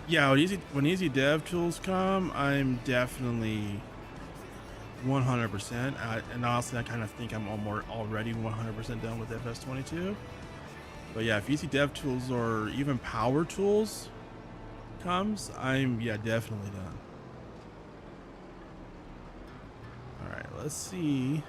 Yeah, when easy dev tools come, I'm definitely 100%. And honestly, I kind of think I'm already 100% done with FS22. But yeah, if easy dev tools or even power tools comes, I'm definitely done. All right, let's see.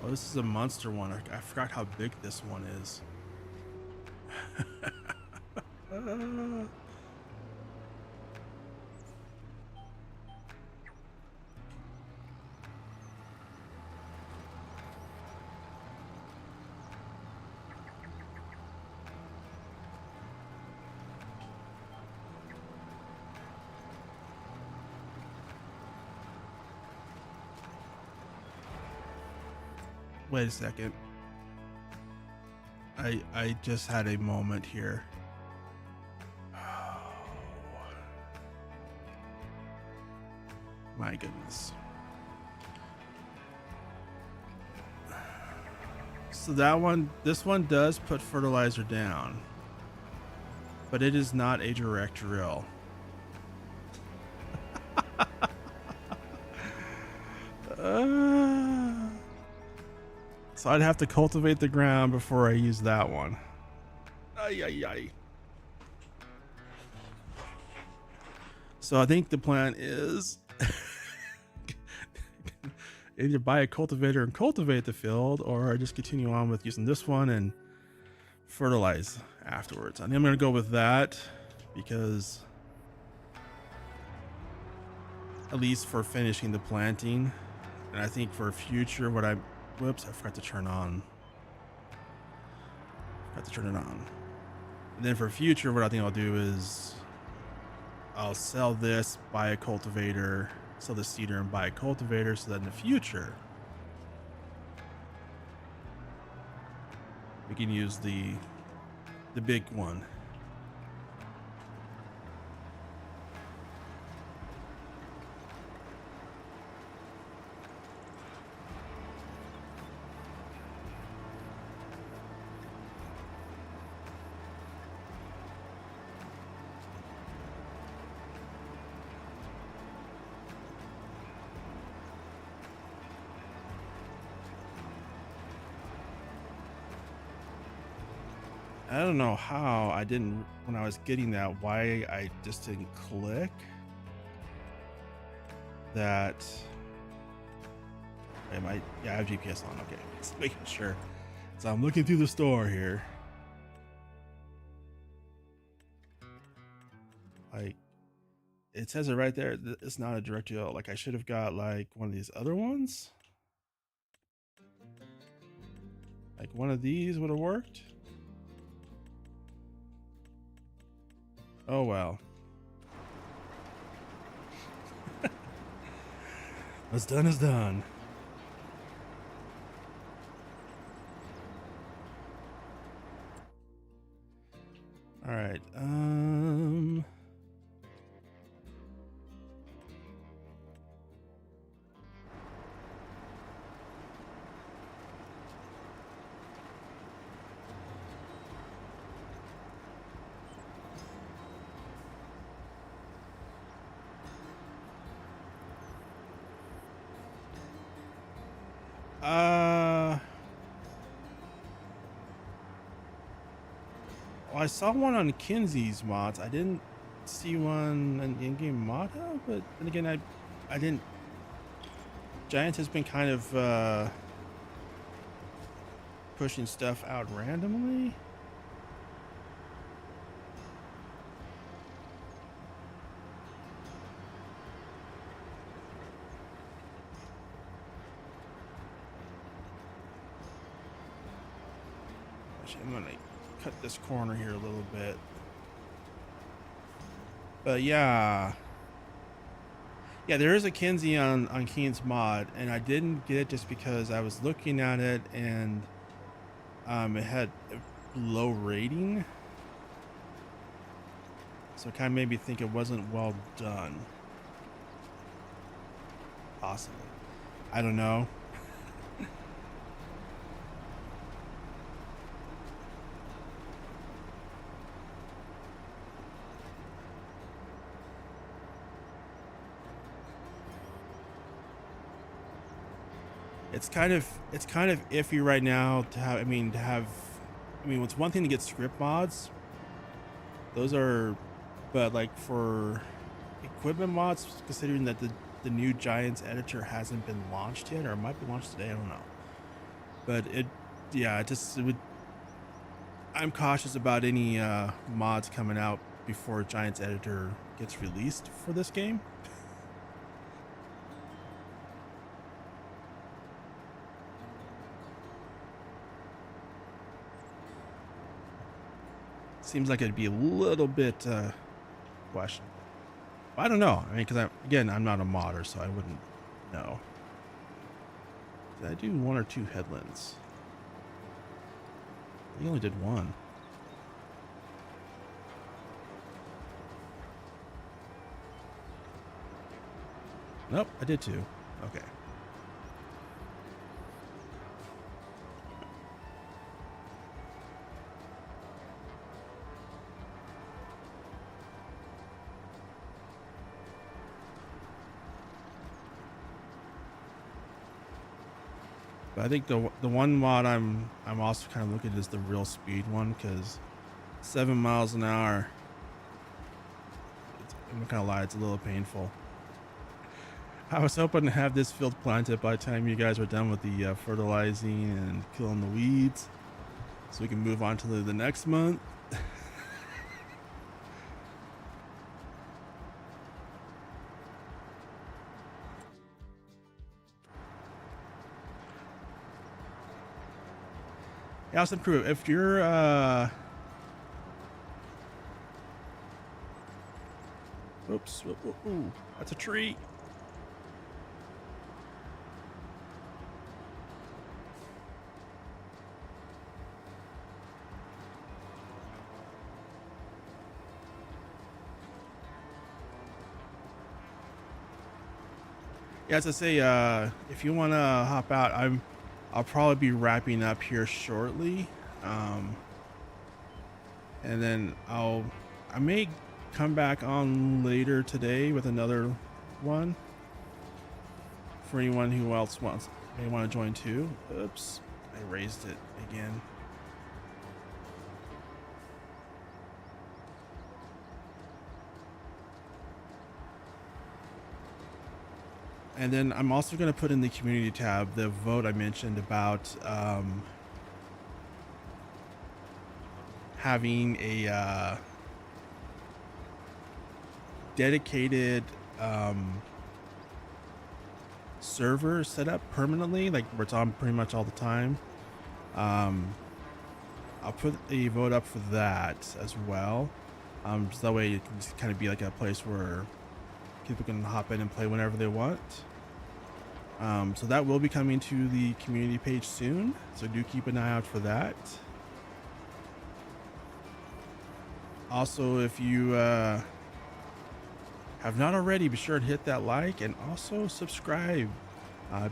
Oh, this is a monster one. I forgot how big this one is. Wait a second. I just had a moment here. Oh, my goodness. So this one does put fertilizer down, but it is not a direct drill. So I'd have to cultivate the ground before I use that one. Ay, ay, ay. So I think the plan is either buy a cultivator and cultivate the field, or just continue on with using this one and fertilize afterwards. I think I'm going to go with that because at least for finishing the planting, and I think for future whoops, I forgot to turn on. Forgot to turn it on. And then for future, what I think I'll do is I'll sell this, buy a cultivator, sell the seeder and buy a cultivator, so that in the future we can use the big one. I don't know how I didn't, when I was getting that, why I just didn't click that. I have GPS on. Okay, just making sure. So I'm looking through the store here. Like, it says it right there. It's not a direct drill. Like, I should have got like one of these other ones. Like one of these would have worked. Oh well. What's done is done. All right. Well, I saw one on Kinsey's mods. I didn't see one in in-game mod, but then again, I didn't. Giants has been kind of pushing stuff out randomly. Actually, I'm gonna cut this corner here a little bit. But yeah, there is a Kinsey on Keen's mod, and I didn't get it just because I was looking at it and it had a low rating, so it kind of made me think it wasn't well done. Possibly, I don't know. It's kind of iffy right now to have. I mean, it's one thing to get script mods. Those are, but like for equipment mods, considering that the new Giants editor hasn't been launched yet, or it might be launched today, I don't know. But it would. I'm cautious about any mods coming out before Giants editor gets released for this game. Seems like it'd be a little bit questionable. I don't know. I mean, because I'm not a modder, so I wouldn't know. Did I do one or two headlands? I only did one. Nope, I did two. Okay. But I think the one mod I'm also kind of looking at is the real speed one, because 7 miles an hour. I'm not gonna lie, it's a little painful. I was hoping to have this field planted by the time you guys were done with the fertilizing and killing the weeds, so we can move on to the next month. Austin Crew, if you're oops, ooh, that's a tree. Yeah, as I say, if you want to hop out, I'll probably be wrapping up here shortly, and then I may come back on later today with another one for anyone who else may want to join too. Oops, I raised it again. And then I'm also going to put in the community tab the vote I mentioned about having a dedicated server set up permanently, like where it's on pretty much all the time. I'll put a vote up for that as well. So that way it can just kind of be like a place where people can hop in and play whenever they want. So that will be coming to the community page soon, so do keep an eye out for that. Also, if you have not already, be sure to hit that like and also subscribe,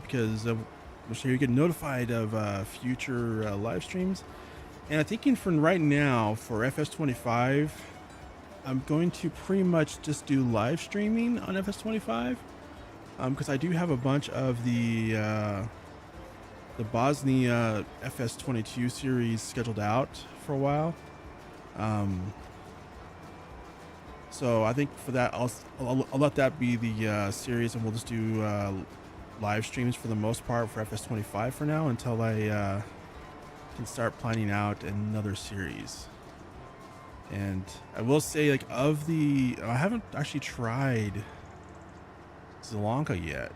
because I'm sure you get notified of future live streams. And I'm thinking for right now for FS25, I'm going to pretty much just do live streaming on FS25, because I do have a bunch of the the Bosnia FS22 series scheduled out for a while. So I think for that, I'll let that be the series, and we'll just do live streams for the most part for FS25 for now until I can start planning out another series. And I will say, like, I haven't actually tried Sri Lanka yet,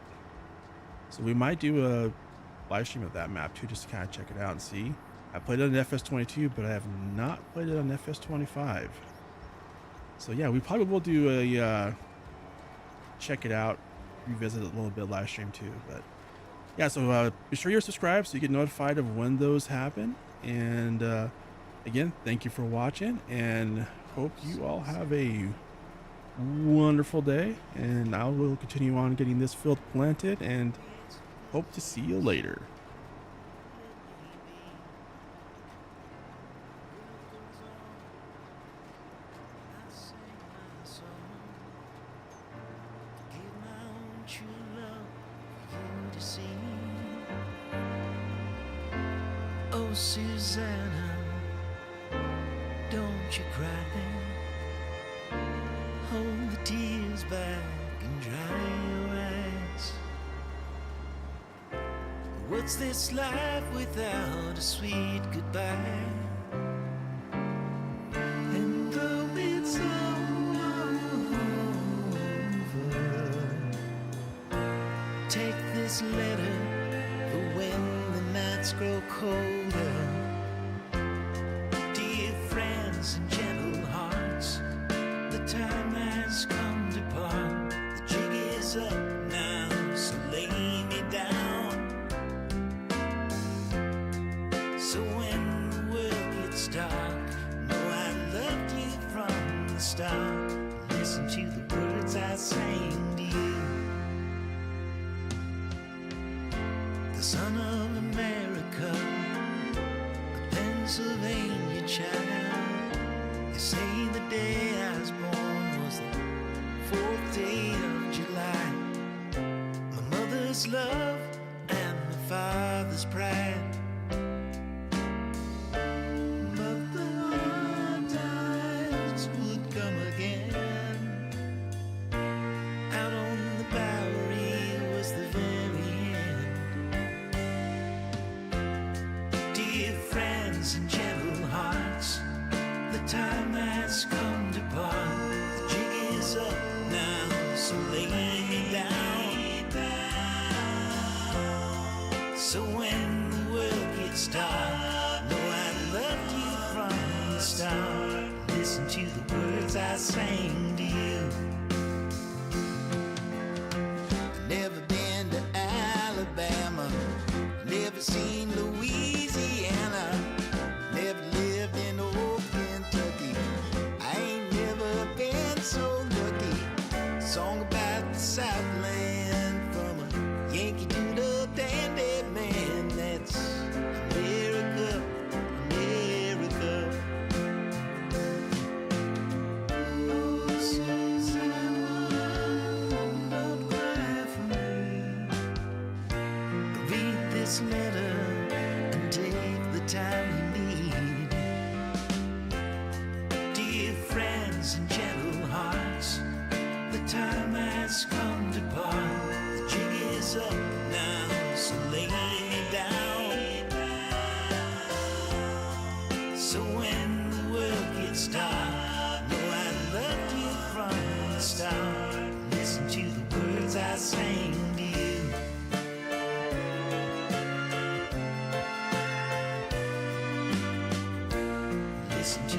so we might do a live stream of that map too, just to kind of check it out and see. I played it on FS22, but I have not played it on FS25. So yeah, we probably will do a check it out, revisit it a little bit live stream too. But yeah, so be sure you're subscribed so you get notified of when those happen. And again, thank you for watching, and hope you all have a wonderful day. And I will continue on getting this field planted, and hope to see you later. Oh, Susanna, don't you cry. Hold the tears back and dry your eyes. What's this life without a sweet goodbye? And though it's over, take this letter for when the nights grow colder. Dear friends and gentle hearts, the time has come to part. The jig is up now, so lay me down. So when the world gets dark, know I loved you from the start. Listen to the words I sang to you. The son of America, a Pennsylvania child. They say the day I was born was the 4th day of July. My mother's love and my father's pride. But the hard times would come again. Out on the Bowery was the very end. Dear friends and gentle hearts, the time has come to part. The jig is up now, so lay me down. So when the world gets dark, know I loved you from the start. Listen to the words I sang to you. Never been to Alabama, never seen Louisiana, never lived in old Kentucky. I ain't never been so lucky. Song about the Southland from a Yankee Doodle dandy man. That's America, America. Oh, Susanna, don't cry for me. Read this letter and take the time you need. Dear friends and gentle hearts, the time has come to part. The jig is up now, so lay me down. So when the world gets dark, know I loved you from the start. Listen to the words I sang to you. Listen to